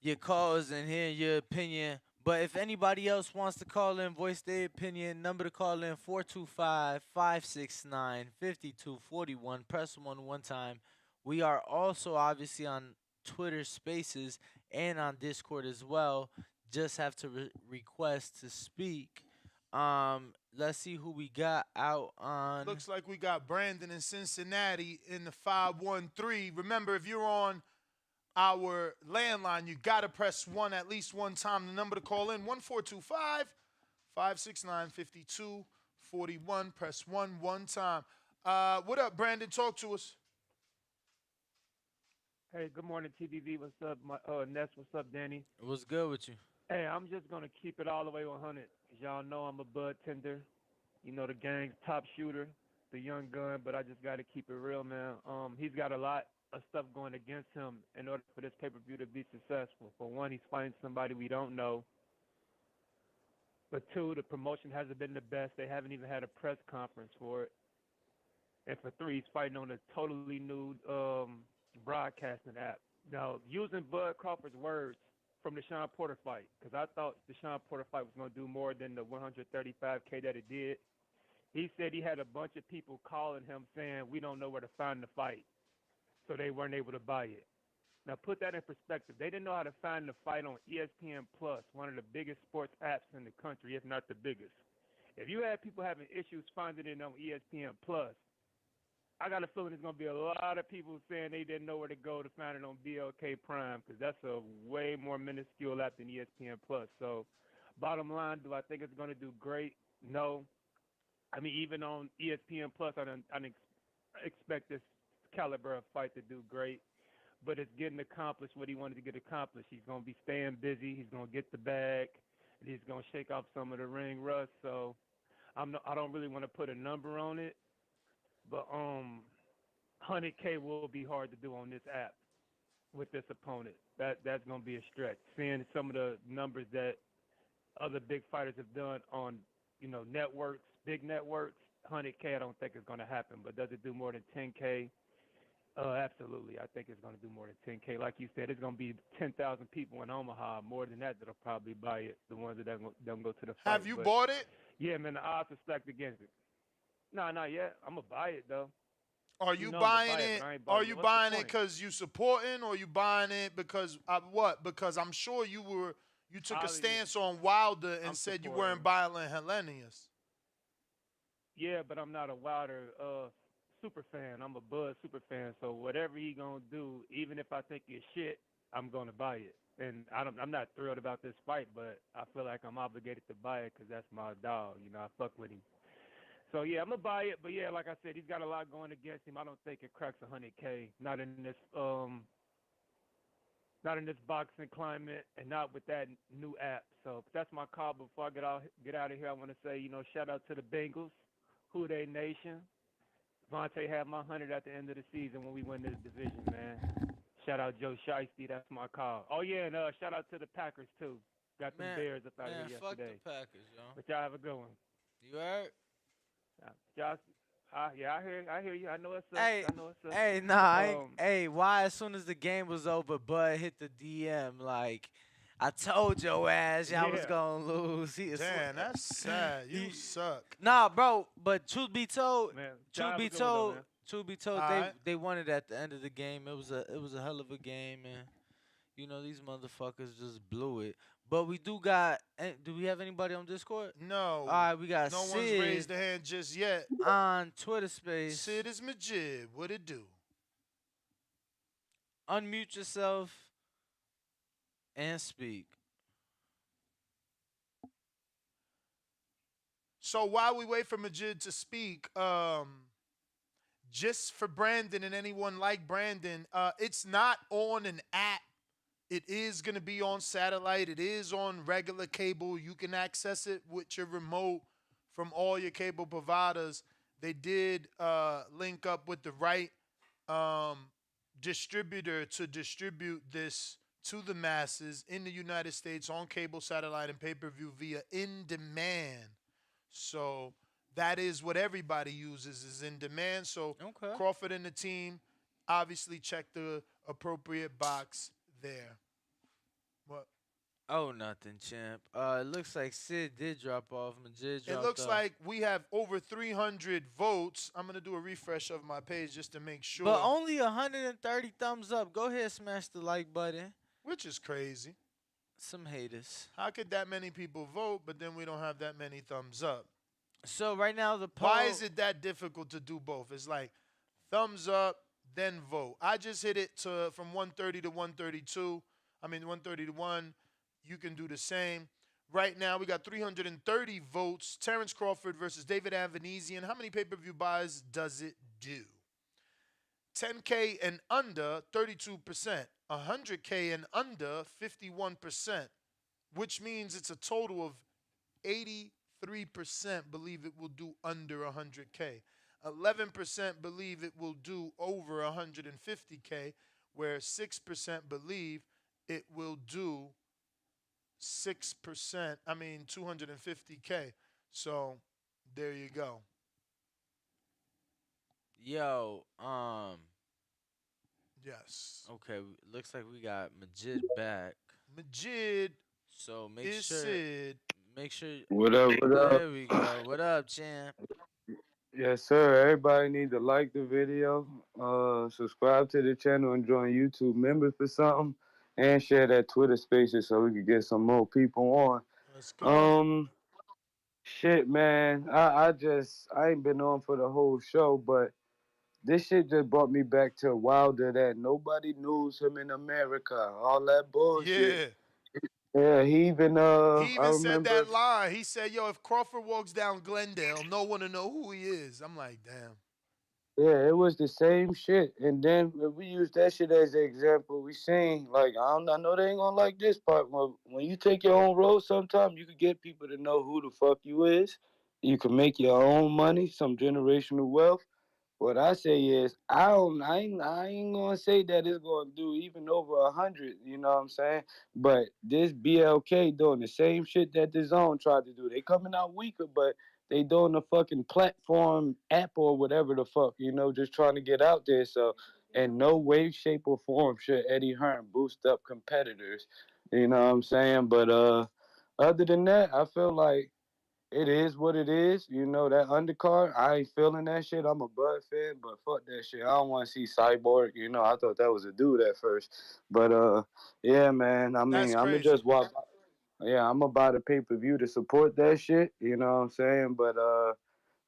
your calls and hearing your opinion. But if anybody else wants to call in, voice their opinion, number to call in 425-569-5241. Press one time. We are also obviously on Twitter Spaces and on Discord as well. Just have to request to speak. Let's see who we got out on. Looks like we got Brandon in Cincinnati in the 513. Remember, if you're on our landline, you got to press 1 at least one time. The number to call in, 1-425-569-5241. Press 1 time. What up, Brandon? Talk to us. Hey, good morning, TBV. What's up, Ness? What's up, Danny? What's good with you? Hey, I'm just going to keep it all the way 100. Y'all know I'm a bud tender. You know, the gang's top shooter, the young gun, but I just got to keep it real, man. He's got a lot of stuff going against him in order for this pay-per-view to be successful. For one, he's fighting somebody we don't know. But two, the promotion hasn't been the best. They haven't even had a press conference for it. And for three, he's fighting on a totally new broadcasting app. Now, using Bud Crawford's words from the Sean Porter fight, because I thought the Sean Porter fight was going to do more than the 135K that it did. He said he had a bunch of people calling him saying, we don't know where to find the fight. So they weren't able to buy it. Now, put that in perspective. They didn't know how to find the fight on ESPN Plus, one of the biggest sports apps in the country, if not the biggest. If you had people having issues finding it on ESPN Plus, I got a feeling there's going to be a lot of people saying they didn't know where to go to find it on BLK Prime, because that's a way more minuscule app than ESPN Plus. So, bottom line, do I think it's going to do great? No. I mean, even on ESPN Plus, I expect this caliber of fight to do great. But it's getting accomplished what he wanted to get accomplished. He's going to be staying busy. He's going to get the bag. And he's going to shake off some of the ring rust. So I don't really want to put a number on it. But 100K will be hard to do on this app with this opponent. That's going to be a stretch. Seeing some of the numbers that other big fighters have done on, networks, big networks, 100K I don't think is going to happen. But does it do more than 10K? Absolutely. I think it's going to do more than 10K. Like you said, it's going to be 10,000 people in Omaha. More than that that'll probably buy it, the ones that don't go to the fight. Have you bought it? Yeah, man, the odds are stacked against it. No, not yet. I'm going to buy it, though. Are you buying it? Are you buying it because you supporting, or you buying it because what? Because I'm sure you took a stance on Wilder and said you weren't buying Hellenius. Yeah, but I'm not a Wilder super fan. I'm a Bud super fan. So whatever he gonna do, even if I think it's shit, I'm gonna buy it. And I'm not thrilled about this fight, but I feel like I'm obligated to buy it because that's my dog. I fuck with him. So yeah, I'm gonna buy it, but yeah, like I said, he's got a lot going against him. I don't think it cracks 100K. Not in this boxing climate, and not with that new app. So that's my call. Before I get out of here, I want to say, shout out to the Bengals, Who They Nation. Vontae had my 100 at the end of the season when we win this division, man. Shout out Joe Shiesty, that's my call. Oh yeah, and shout out to the Packers too. Got them Bears up out here fuck yesterday. the Packers, yo. But y'all have a good one. You heard? Y'all, yeah, I hear you. I know it's up. Hey, I know it's up. hey, nah, hey, why as soon as the game was over, Bud hit the DM like, I told your ass y'all was gonna lose. Damn, that's sad. You suck. Nah, bro, but truth be told, man, truth be told, they won it at the end of the game. It was a hell of a game, man. These motherfuckers just blew it. But we do got. Do we have anybody on Discord? No. All right, we got no Sid one's raised their hand just yet. On Twitter Space. Sid is Majid. What it do? Unmute yourself and speak. So while we wait for Majid to speak, just for Brandon and anyone like Brandon, it's not on an app. It is going to be on satellite. It is on regular cable. You can access it with your remote from all your cable providers. They did link up with the right distributor to distribute this to the masses in the United States on cable, satellite, and pay-per-view via in-demand. So that is what everybody uses, is in demand. So Crawford and the team obviously check the appropriate box there. What? Oh, nothing, champ. It looks like Sid did drop off. Majid dropped off. It looks like we have over 300 votes. I'm going to do a refresh of my page just to make sure. But only 130 thumbs up. Go ahead, smash the like button. Which is crazy. Some haters. How could that many people vote, but then we don't have that many thumbs up? So right now the poll. Why is it that difficult to do both? It's like thumbs up, then vote. I just hit it from 130 to 132. 130 to 1. You can do the same. Right now, we got 330 votes. Terence Crawford versus David Avanesian. How many pay-per-view buys does it do? 10K and under, 32%. 100K and under, 51%. Which means it's a total of 83% believe it will do under 100K. 11% believe it will do over 150K, where 6% believe it will do 250K. So there you go. Yo, yes. Okay, looks like we got Majid back. Majid. So make sure. What up? What up? There we go. What up, champ? Yes, sir. Everybody need to like the video, subscribe to the channel, and join YouTube members for something, and share that Twitter Spaces so we can get some more people on. Let's go. Shit, man. I ain't been on for the whole show, but this shit just brought me back to Wilder, that nobody knows him in America. All that bullshit. Yeah. Yeah, he even said that line. He said, yo, if Crawford walks down Glendale, no one will know who he is. I'm like, damn. Yeah, it was the same shit. And then we use that shit as an example. We seen, like, I know they ain't gonna like this part. When you take your own road, sometimes you can get people to know who the fuck you is. You can make your own money, some generational wealth. What I say is, I ain't gonna say that it's gonna do even over 100. You know what I'm saying? But this BLK doing the same shit that the Zone tried to do. They coming out weaker, but they doing the fucking platform app or whatever the fuck. Just trying to get out there. So, in no way, shape, or form should Eddie Hearn boost up competitors. You know what I'm saying? But other than that, I feel like it is what it is. That undercard, I ain't feeling that shit. I'm a Bud fan, but fuck that shit. I don't want to see Cyborg. I thought that was a dude at first. But, yeah, man. I'm going to just watch. Yeah, I'm going to buy the pay-per-view to support that shit. You know what I'm saying? But,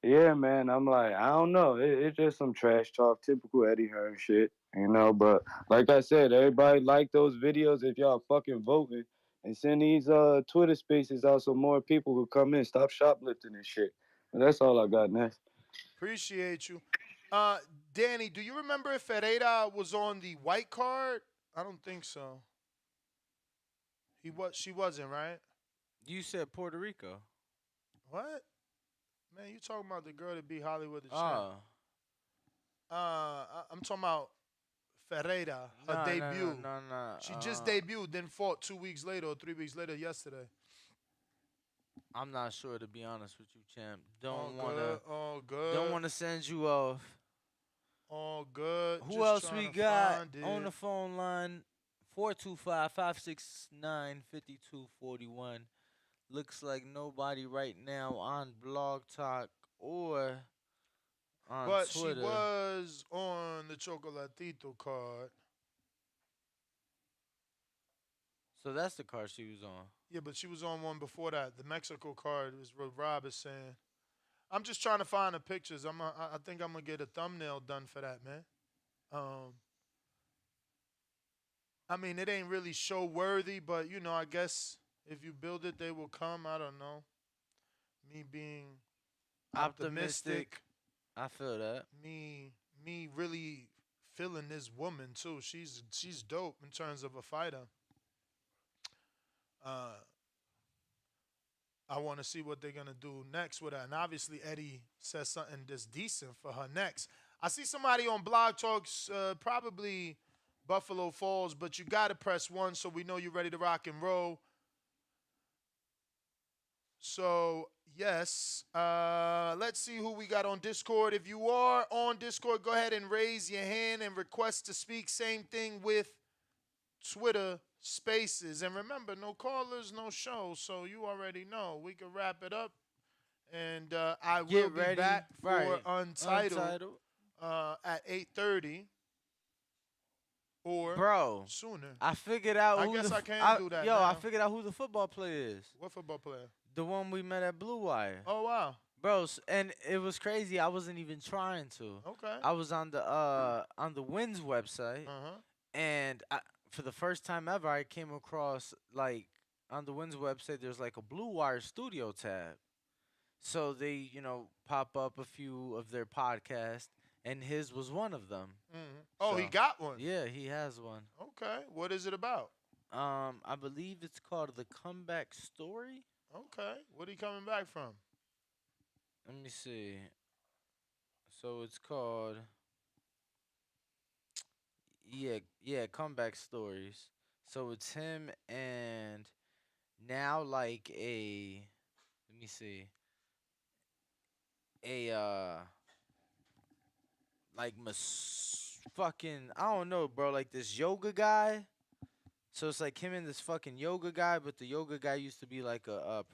yeah, man, I'm like, I don't know. It's just some trash talk, typical Eddie Hearn shit. But like I said, everybody like those videos if y'all fucking voting. And send these Twitter Spaces out so more people will come in. Stop shoplifting and shit. That's all I got next. Appreciate you. Danny, do you remember if Ferreira was on the white card? I don't think so. She wasn't, right? You said Puerto Rico. What? Man, you talking about the girl that beat Hollywood the champ? Oh. I'm talking about Ferreira, her debut. No. She just debuted, then fought 2 weeks later or 3 weeks later yesterday. I'm not sure, to be honest with you, champ. All good. Don't wanna send you off. All good. Who Just else trying we to got find it. on the phone line? 425-569-5241. Looks like nobody right now on Blog Talk or on But Twitter. she was on the Chocolatito card. So that's the card she was on. Yeah, but she was on one before that. The Mexico card is what Rob is saying. I'm just trying to find the pictures. I think I'm gonna get a thumbnail done for that, man. I mean, it ain't really show worthy, but I guess if you build it, they will come. I don't know. Me being optimistic. I feel that. Me really feeling this woman too. She's dope in terms of a fighter. I want to see what they're gonna do next with her. And obviously Eddie says something that's decent for her next. I see somebody on Blog Talks, probably Buffalo Falls, but you gotta press 1 so we know you're ready to rock and roll. So yes, let's see who we got on Discord. If you are on Discord, go ahead and raise your hand and request to speak. Same thing with Twitter Spaces. And remember, no callers, no shows. So you already know. We can wrap it up. And I will be back for Untitled at 8:30 or sooner. I figured out. I guess I can't do that. Now. I figured out who the football player is. What football player? The one we met at Blue Wire. Oh wow, bro! And it was crazy. I wasn't even trying to. Okay. I was on the Wins website, and for the first time ever, I came across on the Wins website. There's like a Blue Wire Studio tab, so they pop up a few of their podcasts, and his was one of them. Mm-hmm. Oh, he got one. Yeah, he has one. Okay, what is it about? I believe it's called The Comeback Story. Okay, what are you coming back from? Let me see. So it's called Comeback Stories. So it's him and now let me see. Fucking, I don't know, bro, like this yoga guy. So it's like him and this fucking yoga guy, but the yoga guy used to be like a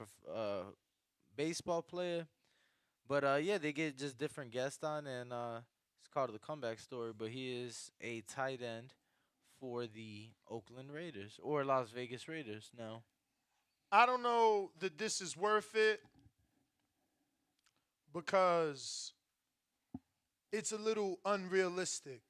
baseball player. But they get just different guests on, and it's called The Comeback Story. But he is a tight end for the Oakland Raiders or Las Vegas Raiders now. I don't know that this is worth it because it's a little unrealistic.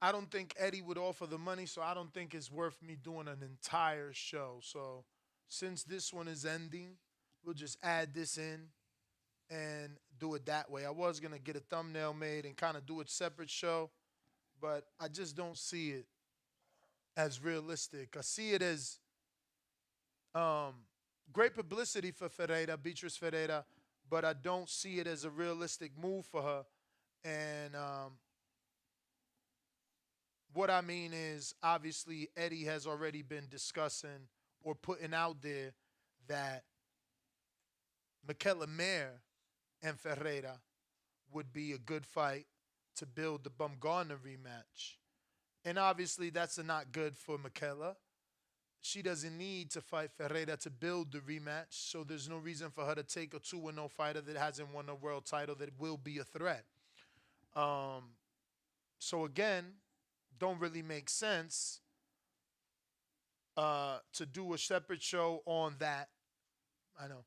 I don't think Eddie would offer the money, so I don't think it's worth me doing an entire show. So since this one is ending, we'll just add this in and do it that way. I was going to get a thumbnail made and kind of do a separate show, but I just don't see it as realistic. I see it as great publicity for Beatriz Ferreira, but I don't see it as a realistic move for her. And what I mean is, obviously, Eddie has already been discussing or putting out there that Michaela Mayer and Ferreira would be a good fight to build the Bumgarner rematch. And obviously, that's not good for Michaela. She doesn't need to fight Ferreira to build the rematch, so there's no reason for her to take a 2-0 fighter that hasn't won a world title that will be a threat. So again, don't really make sense to do a separate show on that. I know.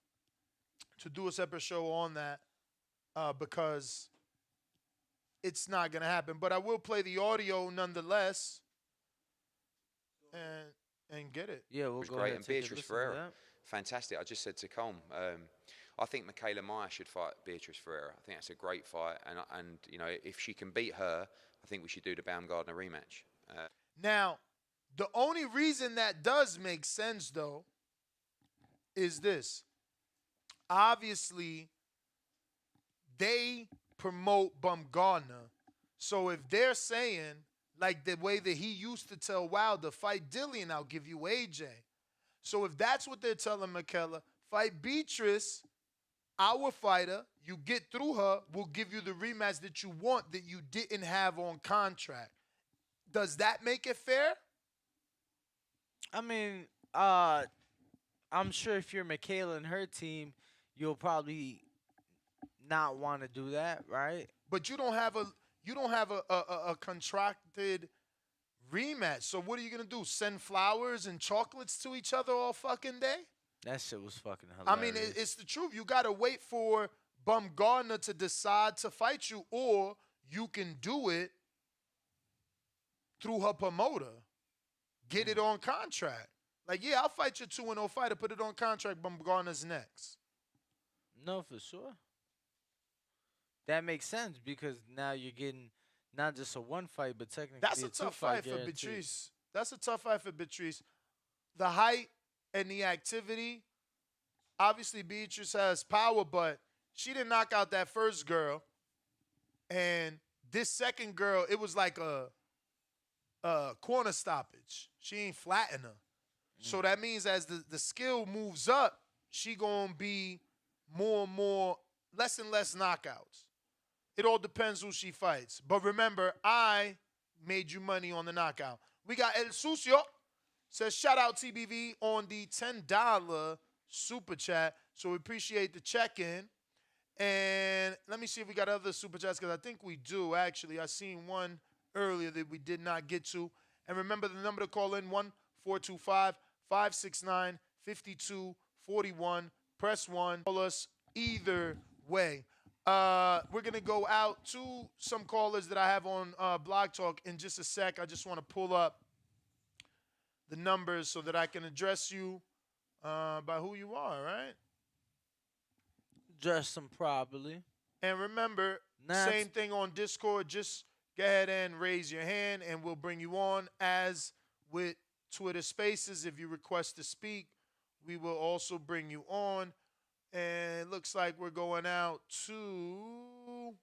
To do a separate show on that because it's not going to happen. But I will play the audio nonetheless and get it. Yeah, we'll was go great. ahead And and take a Beatrice listen to Ferreira, that. fantastic. I just said to Colm, I think Michaela Meyer should fight Beatrice Ferreira. I think that's a great fight, and you know, if she can beat her, I think we should do the Baumgardner rematch. Now, the only reason that does make sense, though, is this. Obviously, they promote Baumgardner. So if they're saying, like the way that he used to tell Wilder, fight Dillian, I'll give you AJ. So if that's what they're telling Michaela, fight Beatrice, our fighter, you get through her, we'll give you the rematch that you want that you didn't have on contract. Does that make it fair? I mean, I'm sure if you're Michaela and her team, you'll probably not want to do that, right? But you don't have a contracted rematch. So what are you gonna do? Send flowers and chocolates to each other all fucking day? That shit was fucking I hilarious. mean, it's the truth. You gotta wait for Baumgardner to decide to fight you, or you can do it through her promoter. Get it on contract. Like, yeah, I'll fight your 2-0 fighter, put it on contract, Baumgardner's next. No, for sure. That makes sense because now you're getting not just a one fight, but technically That's a tough fight for Beatrice. That's a tough fight for Beatrice. The height and the activity. Obviously, Beatrice has power, but she didn't knock out that first girl. And this second girl, it was like a corner stoppage. She ain't flatten her. So that means as the skill moves up, she gonna be more and more, less and less knockouts. It all depends who she fights. But remember, I made you money on the knockout. We got El Sucio. Says, shout out TBV on the $10 super chat. So we appreciate the check-in. And let me see if we got other super chats, because I think we do, actually. I seen one earlier that we did not get to. And remember the number to call in, 1-425-569-5241. Press 1. Call us either way. We're going to go out to some callers that I have on Blog Talk in just a sec. I just want to pull up the numbers so that I can address you by who you are, right? Address them properly. And remember, same thing on Discord. Just go ahead and raise your hand, and we'll bring you on. As with Twitter Spaces, if you request to speak, we will also bring you on. And it looks like we're going out to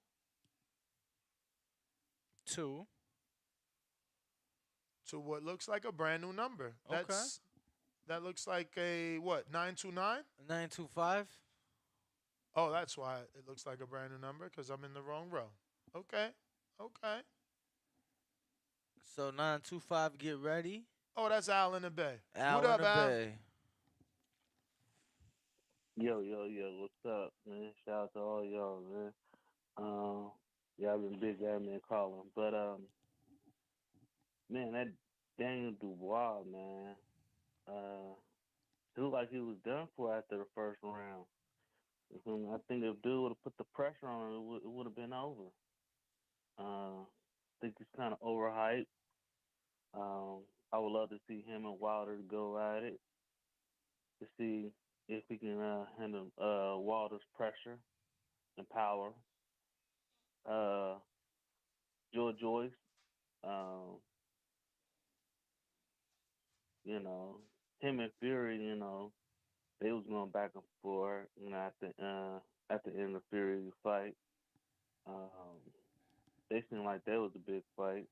what looks like a brand new number. That looks like a what? 929? 925. Oh, that's why it looks like a brand new number, because I'm in the wrong row. Okay. So 925, get ready. Oh, that's Al in the Bay. Al what up, in the Al? Bay. Yo, what's up, man? Shout out to all y'all, man. Y'all been busy, I been calling. But, man, that Daniel Dubois, man, it looked like he was done for after the first round. I think if dude would have put the pressure on him, it would have been over. I think he's kind of overhyped. I would love to see him and Wilder go at it to see if he can handle Wilder's pressure and power. Joyce, you know, him and Fury, you know, they was going back and forth, you know, at the end of Fury's fight. They seemed like that was a big fight.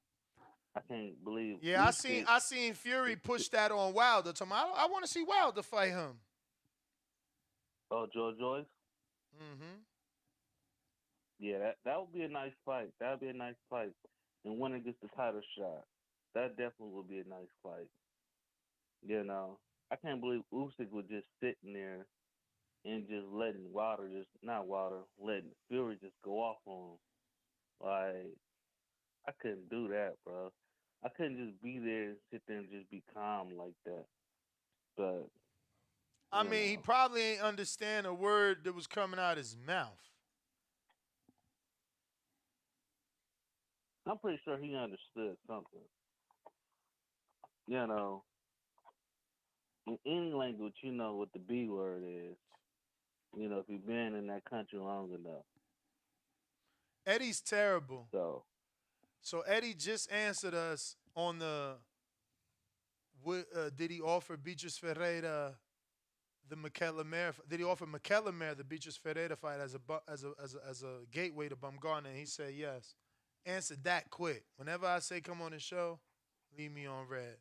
I can't believe. Yeah, I seen Fury push that on Wilder. I want to see Wilder fight him. Oh, Joyce. Mm-hmm. Yeah, that would be a nice fight. That would be a nice fight. And winner gets the title shot. That definitely would be a nice fight. You know, I can't believe Usyk was just sitting there and just letting letting Fury just go off on him. Like, I couldn't do that, bro. I couldn't just be there and sit there and just be calm like that. But I mean, he probably ain't understand a word that was coming out his mouth. I'm pretty sure he understood something. You know, in any language, you know what the B word is. You know, if you've been in that country long enough. Eddie's terrible. So Eddie just answered us on the did he offer Beatrice Ferreira the McKellar did he offer McKellar the Beatrice Ferreira fight as a gateway to Bumgarner? And he said yes. Answered that quick. Whenever I say come on the show, leave me on red.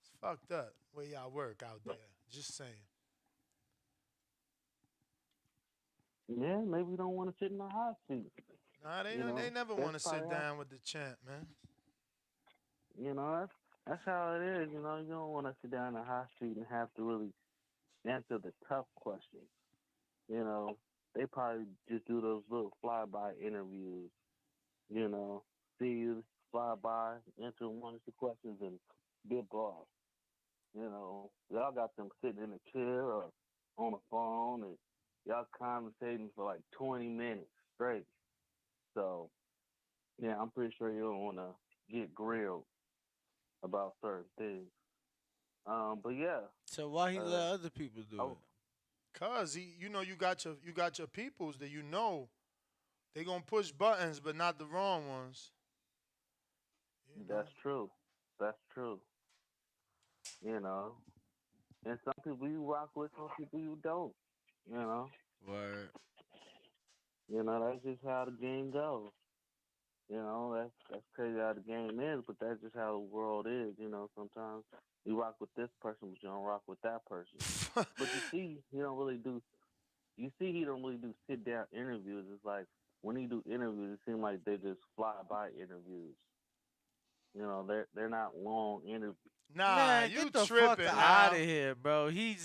It's fucked up where y'all work out there. Just saying. yeah, maybe we don't want to sit in the hot seat. Nah, they never want to sit down with the champ, man. You know, that's how it is. You know, you don't want to sit down in the hot seat and have to really answer the tough questions. You know, they probably just do those little flyby interviews. You know, see you fly by, answer one or two questions, and dip off. You know, y'all got them sitting in a chair or on a phone, and y'all conversating for like 20 minutes straight. So, yeah, I'm pretty sure you don't want to get grilled about certain things. But yeah. So why he let other people do it? Cause you got your peoples that they gonna push buttons, but not the wrong ones. That's true. That's true. You know, and some people you rock with, some people you don't. You know. Word. You know, that's just how the game goes. You know, that's crazy how the game is, but that's just how the world is. You know, sometimes you rock with this person, but you don't rock with that person. But you see, he don't really do. You see, he don't really do sit down interviews. It's like when he do interviews, it seems like they just fly by interviews. You know, they're not long interviews. Nah, man, you get the tripping fuck out of here, bro. He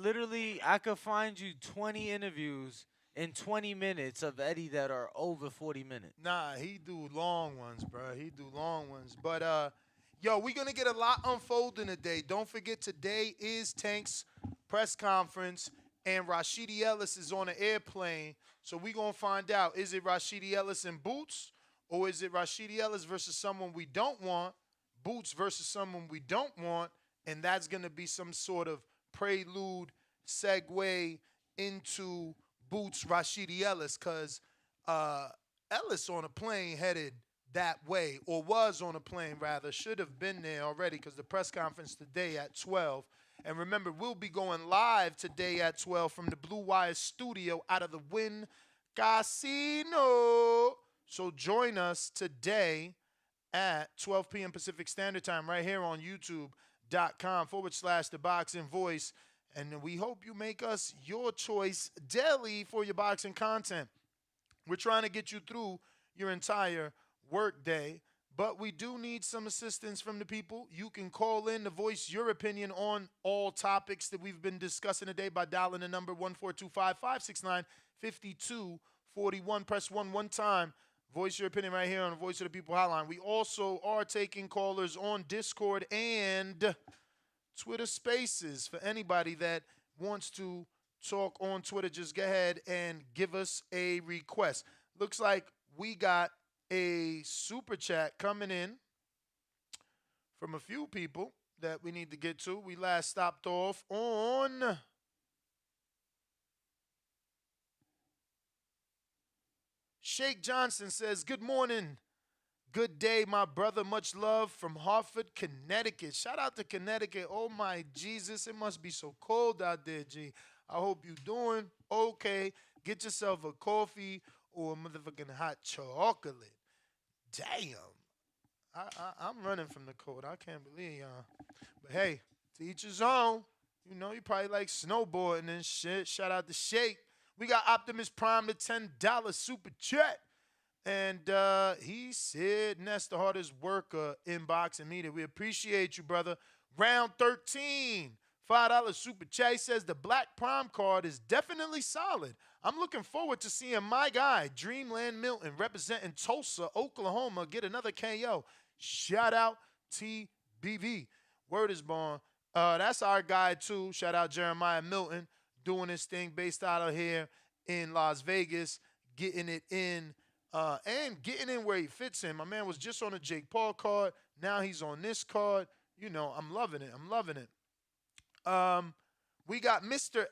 literally, I could find you 20 interviews in 20 minutes of Eddie that are over 40 minutes. Nah, he do long ones, bro. He do long ones. But yo, we gonna get a lot unfolding today. Don't forget today is Tank's press conference, and Rashidi Ellis is on an airplane. So we gonna find out, is it Rashidi Ellis in boots, or is it Rashidi Ellis versus someone we don't want? Boots versus someone we don't want, and that's gonna be some sort of prelude, segue into Boots Rashidi Ellis, because Ellis on a plane headed that way, or was on a plane rather, should have been there already, because the press conference today at 12. And remember, we'll be going live today at 12 from the Blue Wire studio out of the Wynn Casino. So join us today at 12 p.m. Pacific Standard Time right here on youtube.com/The Boxing Voice. And we hope you make us your choice daily for your boxing content. We're trying to get you through your entire work day, but we do need some assistance from the people. You can call in to voice your opinion on all topics that we've been discussing today by dialing the number 1-425-569-5241. Press 1 time. Voice your opinion right here on the Voice of the People hotline. We also are taking callers on Discord and Twitter Spaces. For anybody that wants to talk on Twitter, just go ahead and give us a request. Looks like we got a super chat coming in from a few people that we need to get to. We last stopped off on Shake Johnson says, good morning. Good day, my brother. Much love from Hartford, Connecticut. Shout out to Connecticut. Oh, my Jesus. It must be so cold out there, G. I hope you're doing okay. Get yourself a coffee or a motherfucking hot chocolate. Damn. I'm running from the cold. I can't believe y'all. But, hey, to each his own. You know, you probably like snowboarding and shit. Shout out to Shake. We got Optimus Prime, the $10 super chat. And he said, Ness, the hardest worker in boxing media. We appreciate you, brother. Round 13, $5 super chat. He says the Black Prime card is definitely solid. I'm looking forward to seeing my guy, Dreamland Milton, representing Tulsa, Oklahoma, get another KO. Shout out TBV. Word is born. That's our guy, too. Shout out Jeremiah Milton, doing his thing based out of here in Las Vegas, getting it in. And getting in where he fits in. My man was just on a Jake Paul card. Now he's on this card. You know, I'm loving it. I'm loving it. We got Mr.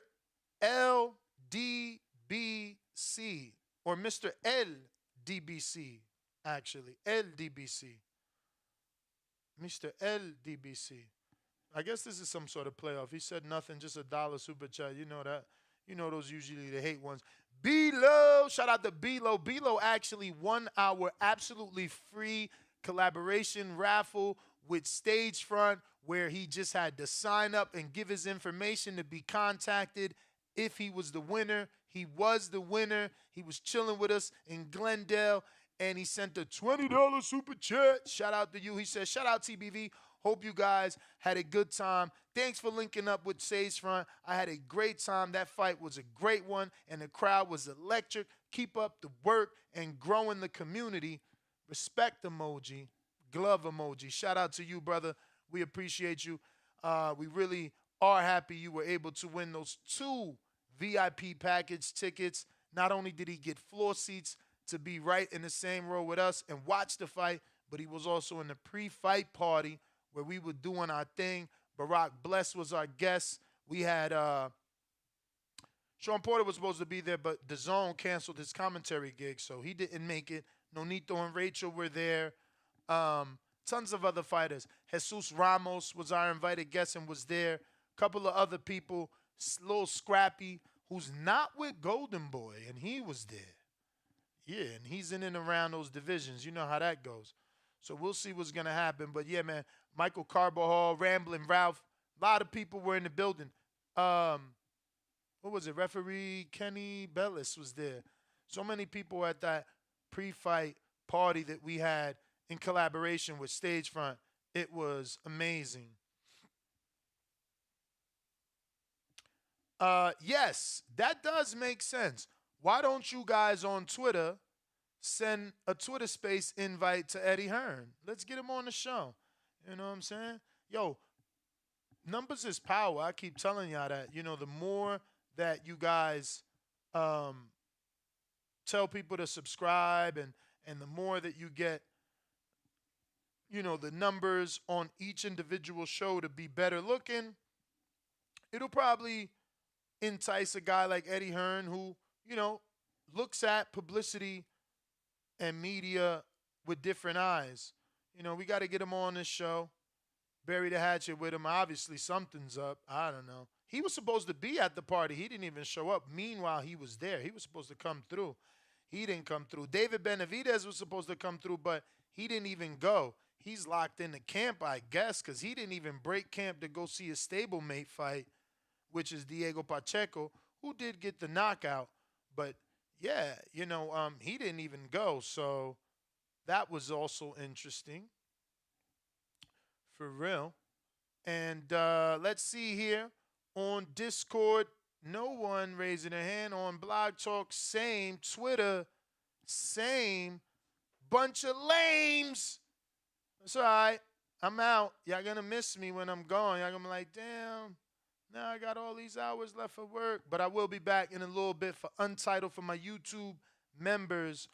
DBC, or Mr. LDBC, actually. LDBC. Mr. LDBC. I guess this is some sort of playoff. He said nothing, just $1 super chat. You know that. You know those usually the hate ones. B-Lo, shout out to B-Lo. B-Lo actually won our absolutely free collaboration raffle with Stagefront, where he just had to sign up and give his information to be contacted if he was the winner. He was the winner. He was chilling with us in Glendale, and he sent a $20 super chat. Shout out to you. He says, shout out TBV. Hope you guys had a good time. Thanks for linking up with Stagefront. I had a great time. That fight was a great one, and the crowd was electric. Keep up the work and growing the community. Respect emoji, glove emoji. Shout out to you, brother. We appreciate you. We really are happy you were able to win those 2 VIP package tickets. Not only did he get floor seats to be right in the same row with us and watch the fight, but he was also in the pre-fight party where we were doing our thing. Barack Bless was our guest. We had Sean Porter was supposed to be there, but DAZN canceled his commentary gig, so he didn't make it. Nonito and Rachel were there. Tons of other fighters. Jesus Ramos was our invited guest and was there. A couple of other people. Little Scrappy, who's not with Golden Boy, and he was there. Yeah, and he's in and around those divisions. You know how that goes. So we'll see what's going to happen. But, yeah, man, Michael Carbajal, Ramblin' Ralph, a lot of people were in the building. What was it? Referee Kenny Bellis was there. So many people at that pre-fight party that we had in collaboration with Stagefront. It was amazing. Yes, that does make sense. Why don't you guys on Twitter send a Twitter space invite to Eddie Hearn? Let's get him on the show. You know what I'm saying? Yo, numbers is power. I keep telling y'all that. You know, the more that you guys tell people to subscribe and the more that you get, you know, the numbers on each individual show to be better looking, it'll probably entice a guy like Eddie Hearn who, you know, looks at publicity and media with different eyes. You know, we got to get him on this show, bury the hatchet with him. Obviously, something's up. I don't know. He was supposed to be at the party. He didn't even show up. Meanwhile, he was there. He was supposed to come through. He didn't come through. David Benavidez was supposed to come through, but he didn't even go. He's locked into camp, I guess, because he didn't even break camp to go see his stablemate fight, which is Diego Pacheco, who did get the knockout. But, yeah, you know, he didn't even go. So that was also interesting. For real. And let's see here. On Discord, no one raising a hand. On Blog Talk, same. Twitter, same. Bunch of lames. That's all right. I'm out. Y'all going to miss me when I'm gone. Y'all going to be like, damn. Now I got all these hours left for work. But I will be back in a little bit for Untitled for my YouTube members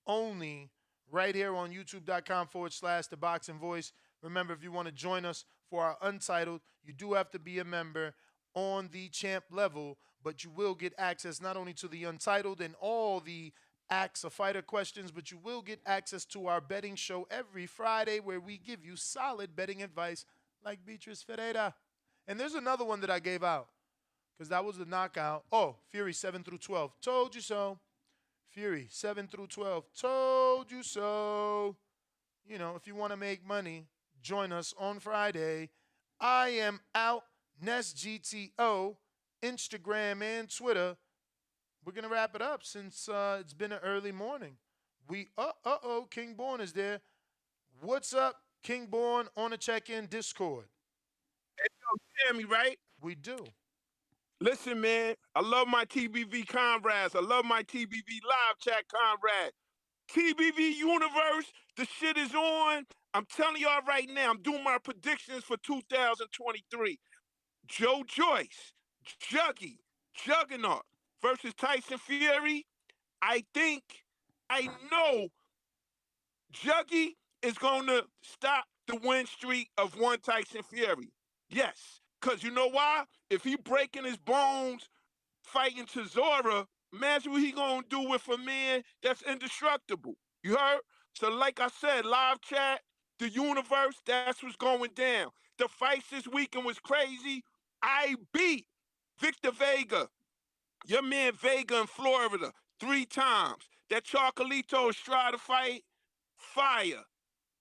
only. Right here on youtube.com/The Boxing Voice. Remember, if you want to join us for our Untitled, you do have to be a member on the champ level, but you will get access not only to the Untitled and all the Ask a Fighter questions, but you will get access to our betting show every Friday where we give you solid betting advice like Beatrice Ferreira. And there's another one that I gave out because that was the knockout. Oh, Fury 7 through 12. Told you so. Fury 7 through 12. Told you so. You know, if you want to make money, join us on Friday. I am out. Nest GTO, Instagram and Twitter. We're going to wrap it up since it's been an early morning. King Born is there. What's up, King Born, on the check-in Discord? Hey, yo, you hear me, right? We do. Listen, man, I love my TBV comrades. I love my TBV live chat comrades. TBV Universe, the shit is on. I'm telling y'all right now, I'm doing my predictions for 2023. Joe Joyce, Juggernaut versus Tyson Fury. I know Juggy is going to stop the win streak of one Tyson Fury. Yes, because you know why? If he breaking his bones fighting Chisora, imagine what he gonna do with a man that's indestructible. You heard? So like I said, live chat, the universe, that's what's going down. The fights this weekend was crazy. I beat Victor Vega, your man Vega in Florida, 3 times. That Chocolito Estrada fight, fire.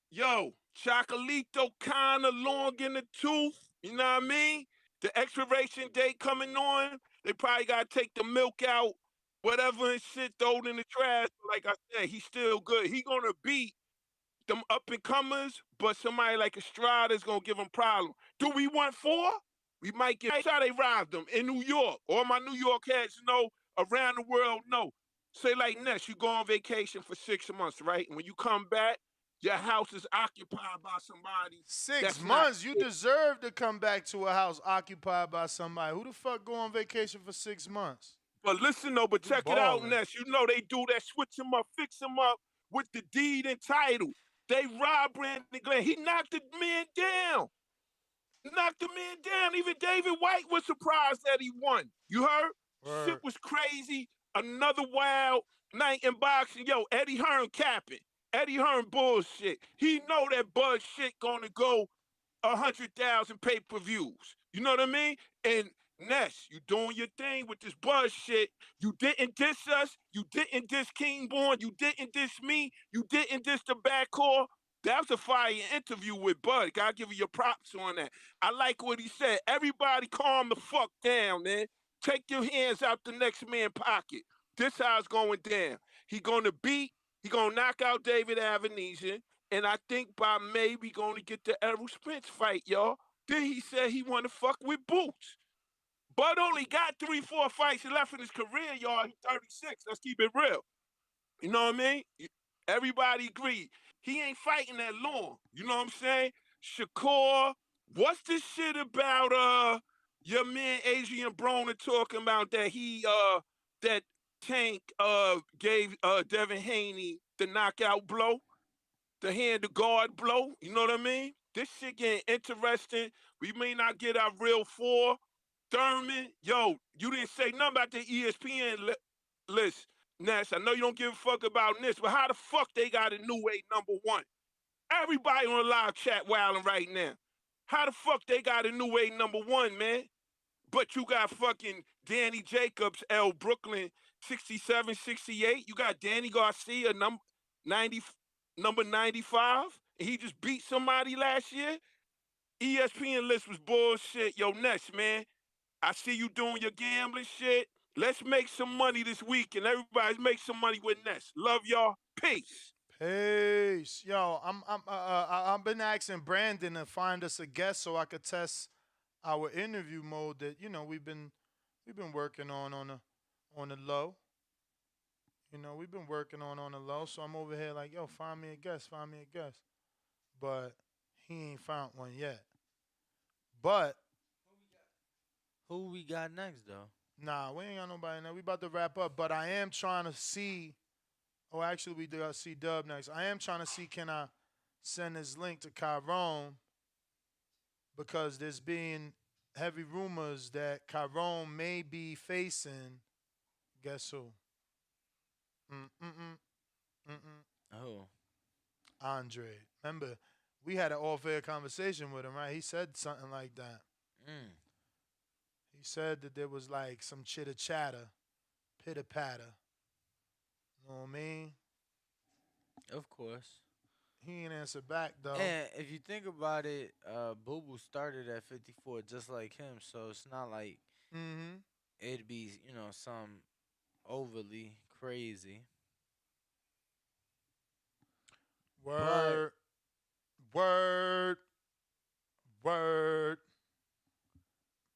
Yo, Chocolito kinda long in the tooth, you know what I mean? The expiration date coming on, they probably gotta take the milk out, whatever and shit, throw it in the trash. Like I said, he's still good. He gonna beat them up and comers, but somebody like Estrada is gonna give him problem. Do we want 4? We might get. That's how they robbed them in New York. All my New York heads know, around the world know. Say like Ness, you go on vacation for 6 months, right? And when you come back, your house is occupied by somebody. 6 months? You deserve to come back to a house occupied by somebody. Who the fuck go on vacation for 6 months? But listen though, but check it out, Ness. You know they do that, switch him up, fix him up with the deed and title. They robbed Brandon Glenn. He knocked the man down. Knocked the man down. Even David White was surprised that he won. You heard? Word. Shit was crazy. Another wild night in boxing. Yo, Eddie Hearn capping. Eddie Hearn bullshit. He know that Bud shit gonna go 100,000 pay-per-views. You know what I mean? And Ness, you doing your thing with this Bud shit. You didn't diss us. You didn't diss Kingborn. You didn't diss me. You didn't diss the backcourt. That was a fire interview with Bud. Gotta give you your props on that. I like what he said. Everybody calm the fuck down, man. Take your hands out the next man's pocket. This how it's going down. He gonna knock out David Avenesian. And I think by May we gonna get the Errol Spence fight, y'all. Then he said he wanna fuck with Boots. Bud only got 3-4 fights left in his career, y'all. He's 36. Let's keep it real. You know what I mean? Everybody agreed. He ain't fighting that long. You know what I'm saying? Shakur, what's this shit about your man Adrian Broner talking about that that Tank gave Devin Haney the knockout blow, the hand to guard blow? You know what I mean? This shit getting interesting. We may not get our real 4. Thurman, yo, you didn't say nothing about the ESPN list. Ness, I know you don't give a fuck about this, but how the fuck they got a new weight #1? Everybody on the live chat wilding right now. How the fuck they got a new weight #1, man? But you got fucking Danny Jacobs, L. Brooklyn, 67, 68. You got Danny Garcia, number 95. And he just beat somebody last year. ESPN list was bullshit. Yo, Ness, man, I see you doing your gambling shit. Let's make some money this week, and everybody make some money with Ness. Love y'all. Peace. Peace. Yo, I've been asking Brandon to find us a guest so I could test our interview mode that we've been working on the low. We've been working on the low. So I'm over here like, yo, find me a guest, but he ain't found one yet. But who we got next though? Nah, we ain't got nobody now. We about to wrap up, but I am trying to see. Oh, actually, we do see Dub next. I am trying to see, can I send this link to Chiron, because there's been heavy rumors that Chiron may be facing, guess who? Oh. Andre. Remember, we had an off-air conversation with him, right? He said something like that. He said that there was like some chitter-chatter, pitter-patter. You know what I mean? Of course. He ain't answer back, though. And if you think about it, Boo Boo started at 54 just like him, so it's not like it'd be, some overly crazy. Word. Word.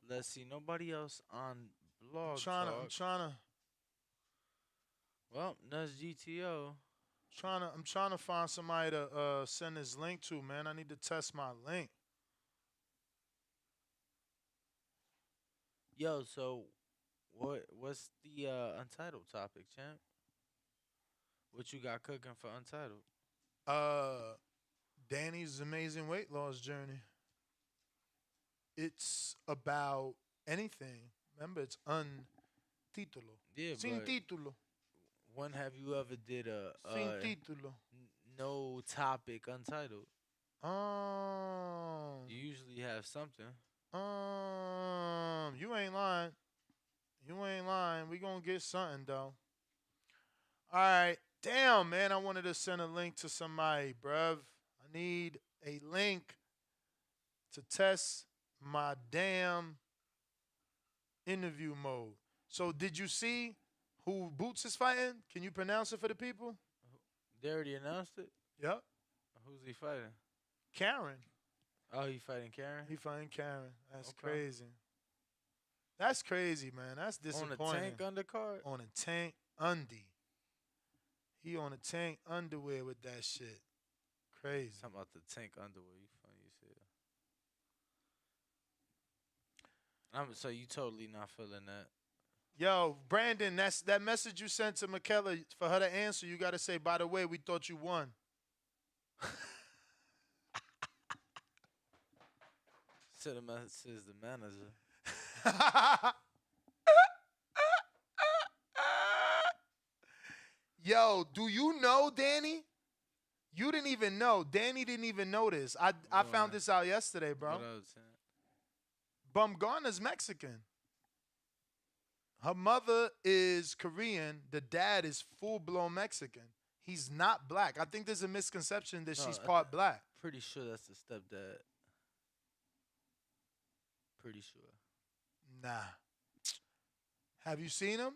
Let's see, nobody else on Blog I'm trying to. Well, that's GTO. I'm trying to find somebody to send this link to, man. I need to test my link. Yo, so what's the Untitled topic, champ? What you got cooking for Untitled? Danny's amazing weight loss journey. It's about anything. Remember, it's título. Yeah, Sin but título. when have you ever did a Sin título. no topic untitled? You usually have something. You ain't lying. You ain't lying. We gonna get something though. All right. Damn, man. I wanted to send a link to somebody, bruv. I need a link to test my damn interview mode. So did you see who Boots is fighting? Can you pronounce it for the people? They already announced it? Yep. Who's he fighting? Karen. Oh, he fighting Karen? He fighting Karen. That's Okay. crazy. That's crazy, man. That's disappointing. On a Tank undercard? On a Tank undie. He on a Tank underwear with that shit. Crazy. Talking about the Tank underwear. You funny as hell. So you totally not feeling that? Yo, Brandon, that message you sent to Michaela for her to answer. You got to say, by the way, we thought you won. Says the manager. Yo, do you know, Danny? You didn't even know. Danny didn't even know this. I found this out yesterday, bro. What else? Bumgarner's Mexican. Her mother is Korean. The dad is full-blown Mexican. He's not black. I think there's a misconception that she's part black. Pretty sure that's the stepdad. Pretty sure. Nah. Have you seen him?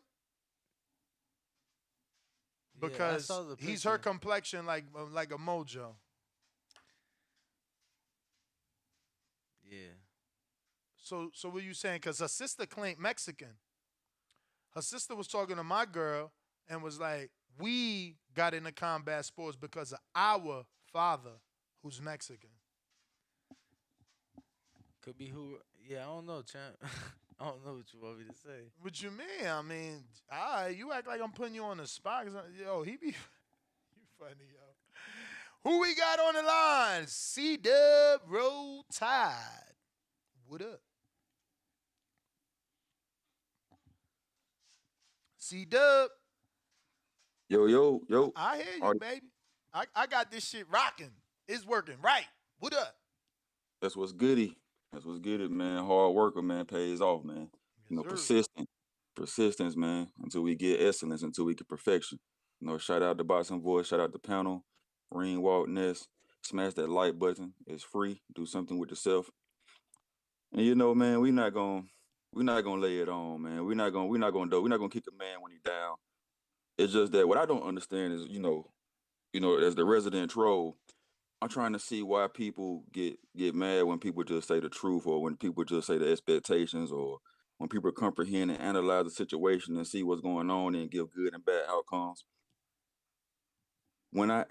Because he's her complexion like a mojo. Yeah. So what are you saying? Because her sister claimed Mexican. Her sister was talking to my girl and was like, we got into combat sports because of our father who's Mexican. Could be who. Yeah, I don't know, champ. I don't know what you want me to say. What you mean? I mean, you act like I'm putting you on the spot. Yo, he be... You funny, yo. Who we got on the line? C-Dub Roll Tide. What up? C-Dub. Yo. I hear you, baby. I got this shit rocking. It's working right. What up? That's what's goody. That's what's goody, man. Hard worker, man, pays off, man. Persistence, man, until we get excellence, until we get perfection. Shout out to Boxing Voice, shout out to Panel, Ring Walk Ness. Smash that like button. It's free. Do something with yourself. And man, we're not gonna lay it on, man. We're not gonna kick a man when he's down. It's just that what I don't understand is, as the resident troll, I'm trying to see why people get mad when people just say the truth, or when people just say the expectations, or when people comprehend and analyze the situation and see what's going on and give good and bad outcomes. When I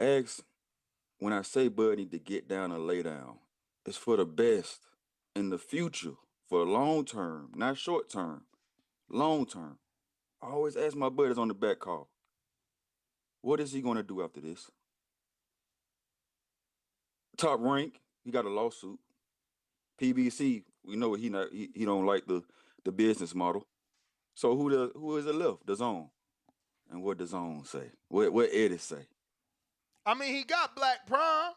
say Bud need to get down and lay down, it's for the best in the future, for long term, not short term, long term. I always ask my buddies on the back call, what is he going to do after this? Top Rank, he got a lawsuit. PBC, we know he don't like the business model. So who is it left? The Zone. And what the Zone say? What Eddie say? I mean, he got Black Prom.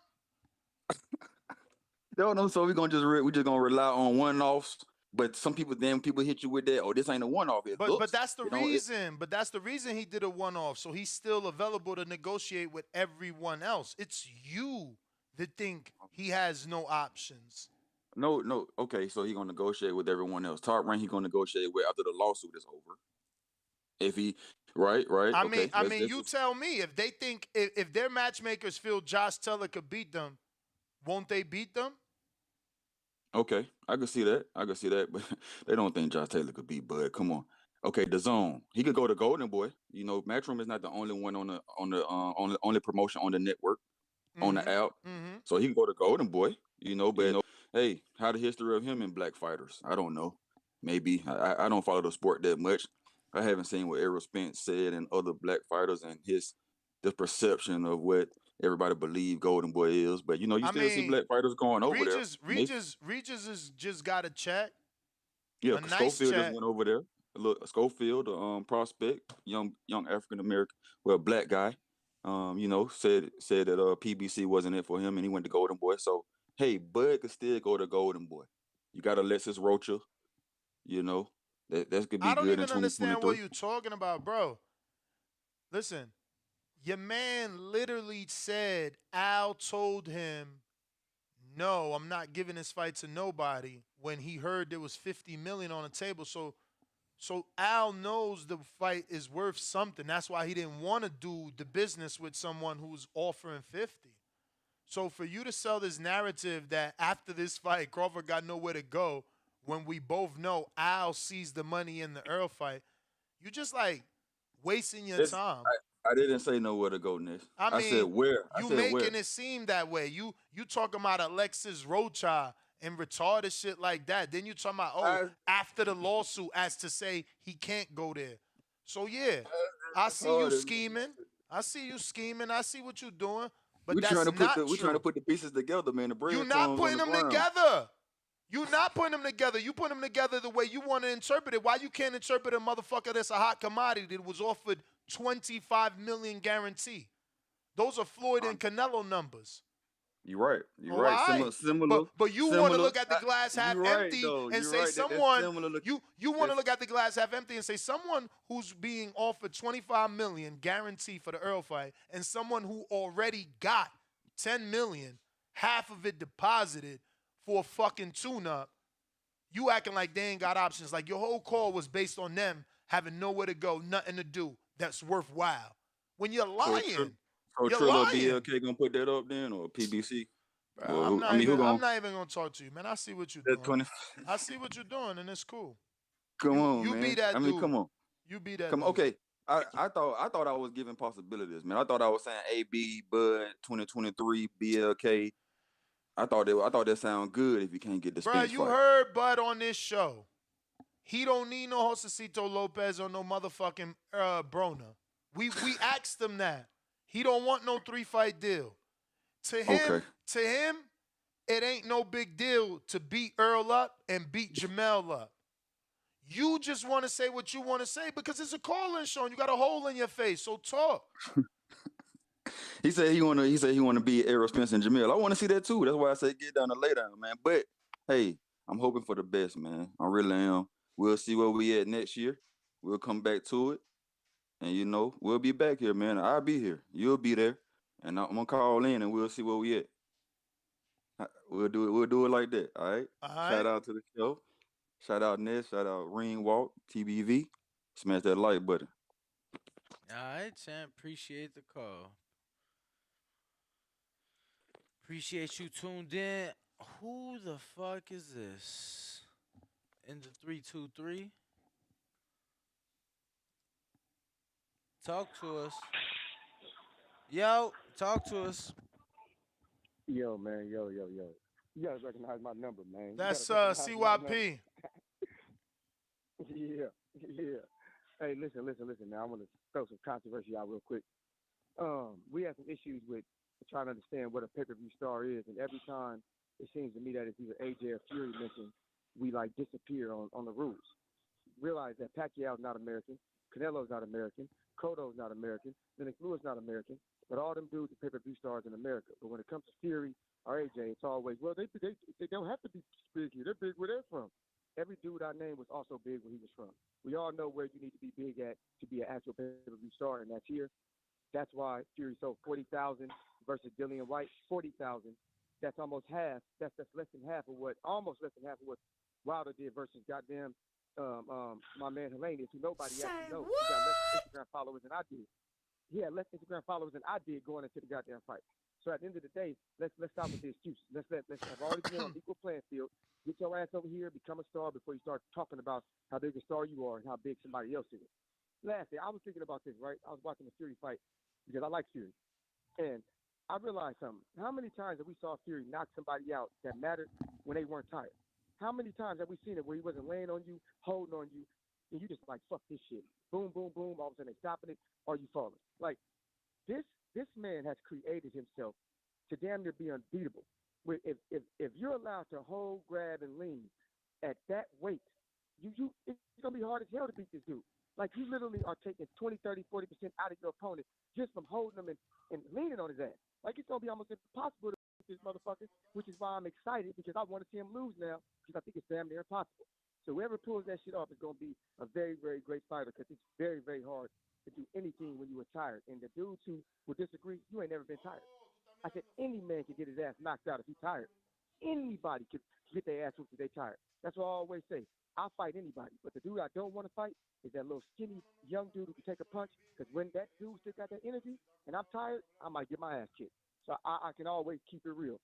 No. So we just gonna rely on one-offs. But some people hit you with that. Oh, this ain't a one-off. But that's the reason. But that's the reason he did a one-off. So he's still available to negotiate with everyone else. It's you that think he has no options. No. Okay, so he gonna negotiate with everyone else. Top Rank he gonna negotiate with after the lawsuit is over. If he right. I mean, you tell me. If they think if their matchmakers feel Josh Teller could beat them, won't they beat them? Okay, I can see that. But they don't think Josh Taylor could beat Bud. Come on. Okay, the Zone. He could go to Golden Boy. Matchroom is not the only one on the only promotion on the network, on the app. Mm-hmm. So he can go to Golden Boy. But hey, how the history of him and black fighters? I don't know. Maybe I don't follow the sport that much. I haven't seen what Errol Spence said and other black fighters and the perception of what everybody believe Golden Boy is. But you still see black fighters going over there. Regis has just got a check. Yeah, a nice Schofield check. just went over there. look, Schofield, prospect, young African American, well, black guy, said that PBC wasn't it for him, and he went to Golden Boy. So hey, Bud could still go to Golden Boy. You got Alexis Rocha, that could be I don't good in even understand what 2023. you're talking about, bro. Listen, your man literally said Al told him, "No, I'm not giving this fight to nobody." When he heard there was 50 million on the table, so Al knows the fight is worth something. That's why he didn't want to do the business with someone who's offering 50. So for you to sell this narrative that after this fight Crawford got nowhere to go, when we both know Al sees the money in the Earl fight, you just like wasting your This time. I didn't say nowhere to go next. I I said mean, where. I you said where. making it seem that way. You talking about Alexis Rocha and retarded shit like that. Then you talking about after the lawsuit as to say he can't go there. So yeah, I see you Retarded. scheming. I see you scheming. I see what you're doing. But We trying that's to put not the we trying to true. put the pieces together, man. The You're not breadcrumbs on putting the them ground. together. You're not putting them together. You put them together the way you want to interpret it. Why you can't interpret a motherfucker that's a hot commodity that was offered 25 million guarantee? Those are Floyd and Canelo numbers. You're right. You're All right. right. Similar. But you want to look at the glass half You're right empty though. and You're say right. That's someone similar. you want to look at the glass half empty and say someone who's being offered 25 million guarantee for the Earl fight and someone who already got 10 million, half of it deposited for a fucking tune-up. You acting like they ain't got options. Like your whole call was based on them having nowhere to go, nothing to do that's worthwhile. When you're lying. So You're Trilla or lying. BLK gonna put that up then, or PBC? Bro, Or I'm who, I not mean, who even. I'm gonna? not even gonna talk to you, man. I see what you're That's doing. 20. I see what you're doing, and it's cool. Come on, You be man. I that mean, dude. come on. You be that Come dude. okay. I thought I was giving possibilities, man. I thought I was saying AB, Bud, 2023, BLK. I thought that sound good if you can't get the Bro, Spence you fight. heard Bud on this show. He don't need no Josecito Lopez or no motherfucking Broner. We asked him that. He don't want no 3-fight deal. To Okay. him, it ain't no big deal to beat Earl up and beat Jamel up. You just want to say what you want to say because it's a call-in show and you got a hole in your face. So talk. He said he wanna be Errol Spence and Jamil. I want to see that too. That's why I say get down to lay down, man. But hey, I'm hoping for the best, man. I really am. We'll see where we at next year. We'll come back to it, and we'll be back here, man. I'll be here. You'll be there, and I'm gonna call in, and we'll see where we at. We'll do it. We'll do it like that. All right. All right. Shout out to the show. Shout out Ness. Shout out Ring Walk TBV. Smash that like button. All right, champ. Appreciate the call. Appreciate you tuned in. Who the fuck is this? In the 323? Talk to us. Yo, talk to us. Yo, man, yo. You gotta recognize my number, man. That's Yeah. CYP. Hey, listen. Now I want to throw some controversy out real quick. We have some issues with trying to understand what a pay-per-view star is, and every time it seems to me that it's either AJ or Fury mentioned, we like disappear on the rules. Realize that Pacquiao's not American, Canelo's not American, Cotto's not American, Lennox Lewis not American, but all them dudes are pay-per-view stars in America. But when it comes to Fury or AJ, it's always, well, they don't have to be big here. They're big where they're from. Every dude I named was also big where he was from. We all know where you need to be big at to be an actual pay-per-view star, and that's here. That's why Fury sold 40,000 versus Dillian White, 40,000. That's almost half. That's less than half of what Wilder did versus goddamn my man Helenius, who nobody actually knows. He got less Instagram followers than I did. He had less Instagram followers than I did going into the goddamn fight. So at the end of the day, let's stop with the excuses. Let's have already been on equal playing field. Get your ass over here, become a star before you start talking about how big a star you are and how big somebody else is. Lastly, I was thinking about this, right? I was watching the Fury fight because I like Fury. And I realized something. How many times have we saw Fury knock somebody out that mattered when they weren't tired? How many times have we seen it where he wasn't laying on you, holding on you, and you just like, fuck this shit. Boom, boom, boom. All of a sudden they stopping it or you falling. Like, this man has created himself to damn near be unbeatable. If you're allowed to hold, grab, and lean at that weight, it's gonna be hard as hell to beat this dude. Like, you literally are taking 20, 30, 40% out of your opponent just from holding him and leaning on his ass. Like, it's going to be almost impossible to beat this motherfucker, which is why I'm excited, because I want to see him lose now, because I think it's damn near impossible. So whoever pulls that shit off is going to be a very, very great fighter, because it's very, very hard to do anything when you are tired. And the dudes who will disagree, you ain't never been tired. I said any man can get his ass knocked out if he's tired. Anybody can get their ass whooped if they tired. That's what I always say. I'll fight anybody, but the dude I don't want to fight is that little skinny young dude who can take a punch, because when that dude still got that energy and I'm tired, I might get my ass kicked. So I can always keep it real.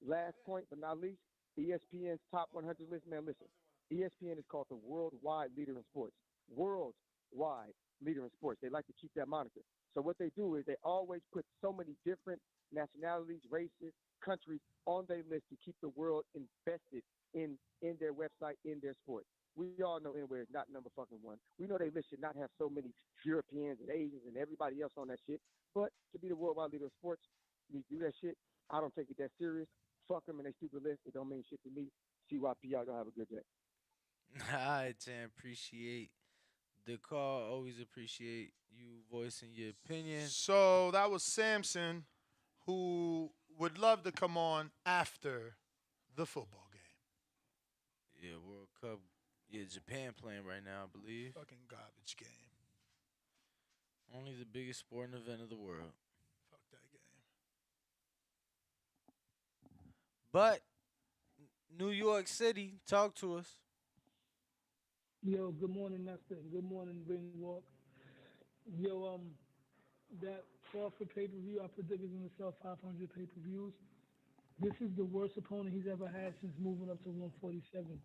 Last point, but not least, ESPN's top 100 list. Man, listen, ESPN is called the worldwide leader in sports. Worldwide leader in sports. They like to keep that moniker. So what they do is they always put so many different nationalities, races, countries on their list to keep the world invested in their website, in their sport. We all know anywhere is not number fucking one. We know they list should not have so many Europeans and Asians and everybody else on that shit. But to be the worldwide leader of sports, we do that shit. I don't take it that serious. Fuck them and they stupid list. It don't mean shit to me. CYP, y'all gonna have a good day. All right, Tim. Appreciate the call. Always appreciate you voicing your opinion. So that was Samson, who would love to come on after the football game. Yeah, World Cup. Yeah, Japan playing right now, I believe. Fucking garbage game. Only the biggest sporting event of the world. Fuck that game. But New York City, talk to us. Yo, good morning, Nestor. Good morning, Ring Walk. Yo, that Crawford pay-per-view, I predicted him to sell 500 pay-per-views. This is the worst opponent he's ever had since moving up to 147.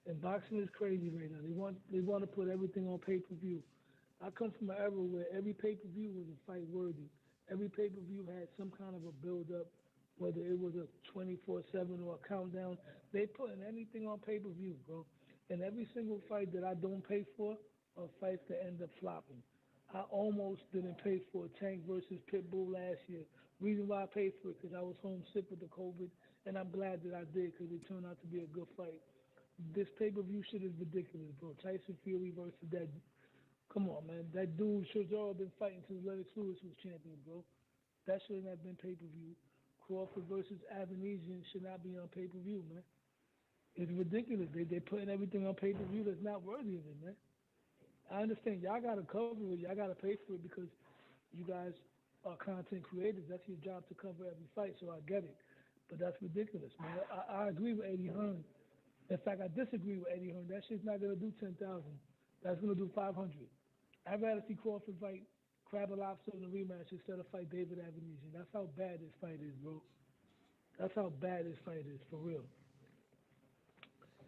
And boxing is crazy right now. They want to put everything on pay-per-view. I come from an era where every pay-per-view was a fight worthy. Every pay-per-view had some kind of a build-up, whether it was a 24/7 or a countdown. They putting anything on pay-per-view, bro. And every single fight that I don't pay for are fights that end up flopping. I almost didn't pay for Tank versus Pitbull last year. Reason why I paid for it, because I was homesick with the COVID, and I'm glad that I did, because it turned out to be a good fight. This pay-per-view shit is ridiculous, bro. Tyson Fury versus that. Come on, man. That dude should have been fighting since Lennox Lewis was champion, bro. That shouldn't have been pay-per-view. Crawford versus Avanesian should not be on pay-per-view, man. It's ridiculous. They putting everything on pay-per-view that's not worthy of it, man. I understand y'all got to cover it. Y'all got to pay for it because you guys are content creators. That's your job to cover every fight, so I get it. But that's ridiculous, man. I agree with Eddie Hearn. In fact, I disagree with Eddie Hearn. That shit's not going to do 10,000. That's going to do 500. I'd rather see Crawford fight Crab and Lobster in a rematch instead of fight David Avanesian. That's how bad this fight is, bro. That's how bad this fight is, for real.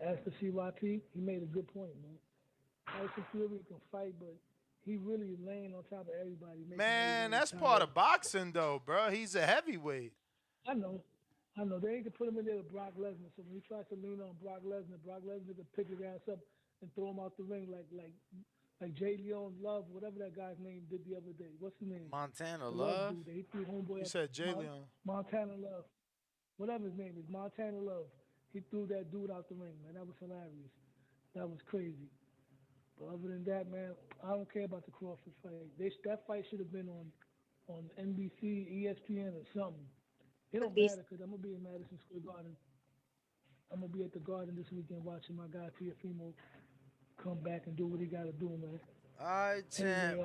As for CYP, he made a good point, man. Tyson Fury can fight, but he really laying on top of everybody. Man, that's part of boxing, though, bro. He's a heavyweight. I know. They ain't gonna put him in there with Brock Lesnar. So when he tries to lean on Brock Lesnar can pick his ass up and throw him out the ring like Jay Leon Love, whatever that guy's name did the other day. What's his name? Montana Love. Dude. He threw homeboy. You said Jay Leon. Montana Love. Whatever his name is, Montana Love. He threw that dude out the ring, man. That was hilarious. That was crazy. But other than that, man, I don't care about the Crawford fight. That fight should have been on NBC, ESPN, or something. It don't matter because I'm going to be in Madison Square Garden. I'm going to be at the Garden this weekend watching my guy Teofimo come back and do what he got to do, man. All right, Champ.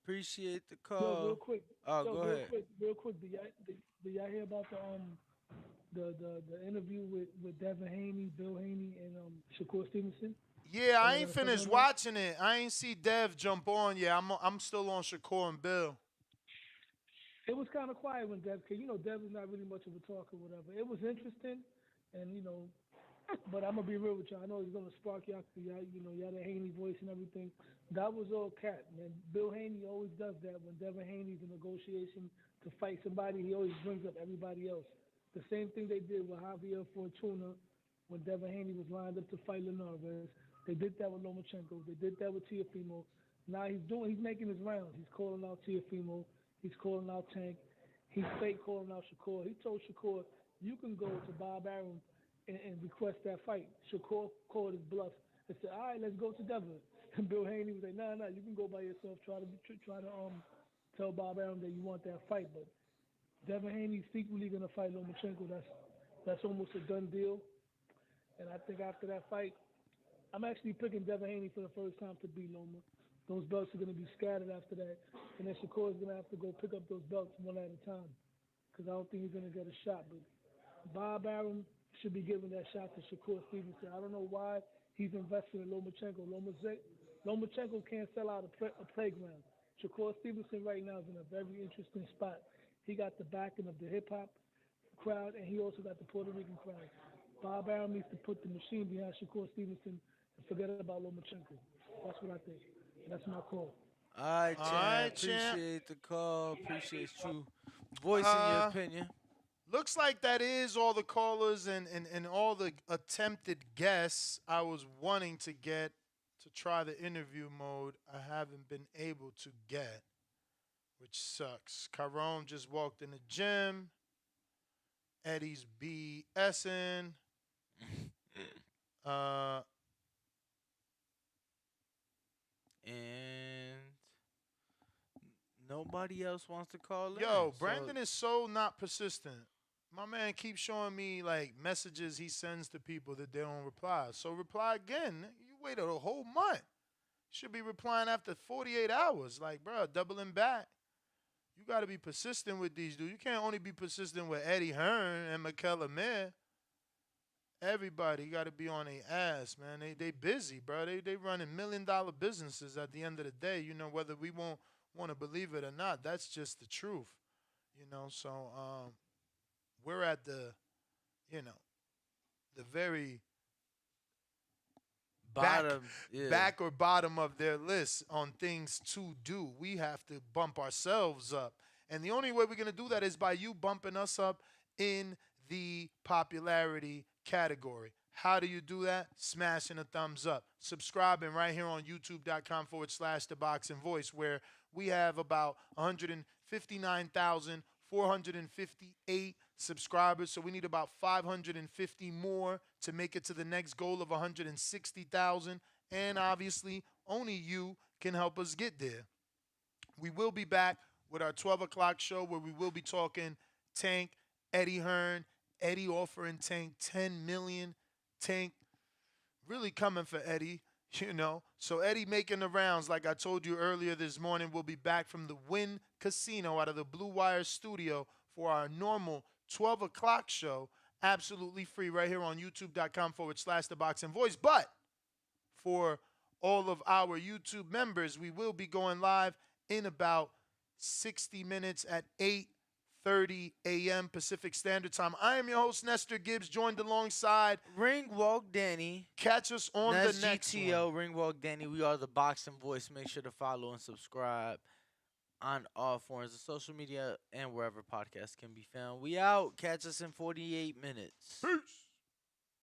Appreciate the call. Yo, real quick. Oh, go ahead. Real quick. Did y'all hear about the interview with Devin Haney, Bill Haney, and Shakur Stevenson? Yeah, I ain't finished watching it. I ain't see Dev jump on yet. I'm still on Shakur and Bill. It was kind of quiet when Dev came. Dev is not really much of a talker or whatever. It was interesting, and but I'm gonna be real with y'all. I know it's gonna spark y'all, y'all the Haney voice and everything. That was all cat, man. Bill Haney always does that when Devin Haney's in negotiation to fight somebody. He always brings up everybody else. The same thing they did with Javier Fortuna when Devin Haney was lined up to fight Linares. They did that with Lomachenko. They did that with Teofimo. Now he's making his rounds. He's calling out Teofimo. He's calling out Tank. He's fake calling out Shakur. He told Shakur, you can go to Bob Arum and request that fight. Shakur called his bluff and said, all right, let's go together. And Bill Haney was like, nah, you can go by yourself. Try to tell Bob Arum that you want that fight, but Devin Haney's secretly gonna fight Lomachenko. That's almost a done deal. And I think after that fight, I'm actually picking Devin Haney for the first time to beat Loma. Those belts are gonna be scattered after that, and then Shakur's gonna have to go pick up those belts one at a time, because I don't think he's gonna get a shot. But Bob Arum should be giving that shot to Shakur Stevenson. I don't know why he's investing in Lomachenko. Lomachenko can't sell out a playground. Shakur Stevenson right now is in a very interesting spot. He got the backing of the hip-hop crowd, and he also got the Puerto Rican crowd. Bob Arum needs to put the machine behind Shakur Stevenson and forget about Lomachenko. That's what I think. That's my call. All right, champ. Appreciate the call. Appreciate you voicing your opinion. Looks like that is all the callers and all the attempted guests I was wanting to get to try the interview mode. I haven't been able to get, which sucks. Carone just walked in the gym. Eddie's BSing. And nobody else wants to call in. Yo, Brandon is so not persistent. My man keeps showing me like messages he sends to people that they don't reply. So reply again. You waited a whole month. Should be replying after 48 hours. Like, bro, doubling back. You got to be persistent with these dudes. You can't only be persistent with Eddie Hearn and Mikel Amir. Everybody got to be on their ass, man. They busy, bro. They running $1 million businesses at the end of the day. You know, whether we won't want to believe it or not, that's just the truth. You know, so we're at the very back or bottom of their list on things to do. We have to bump ourselves up. And the only way we're going to do that is by you bumping us up in the popularity category. How do you do that? Smashing a thumbs up. Subscribing right here on youtube.com/The Boxing Voice, where we have about 159,458 subscribers. So we need about 550 more to make it to the next goal of 160,000. And obviously, only you can help us get there. We will be back with our 12 o'clock show where we will be talking Tank, Eddie Hearn, Eddie offering Tank $10 million. Tank really coming for Eddie, you know. So Eddie making the rounds. Like I told you earlier this morning, we'll be back from the Wynn Casino out of the Blue Wire studio for our normal 12 o'clock show, absolutely free right here on youtube.com/The Boxing Voice. But for all of our YouTube members, we will be going live in about 60 minutes at 8:30 a.m. Pacific Standard Time. I am your host, Nestor Gibbs, joined alongside Ringwalk Danny. Catch us on the next GTO, one. Ringwalk Danny. We are the Boxing Voice. Make sure to follow and subscribe on all forms of social media and wherever podcasts can be found. We out. Catch us in 48 minutes. Peace.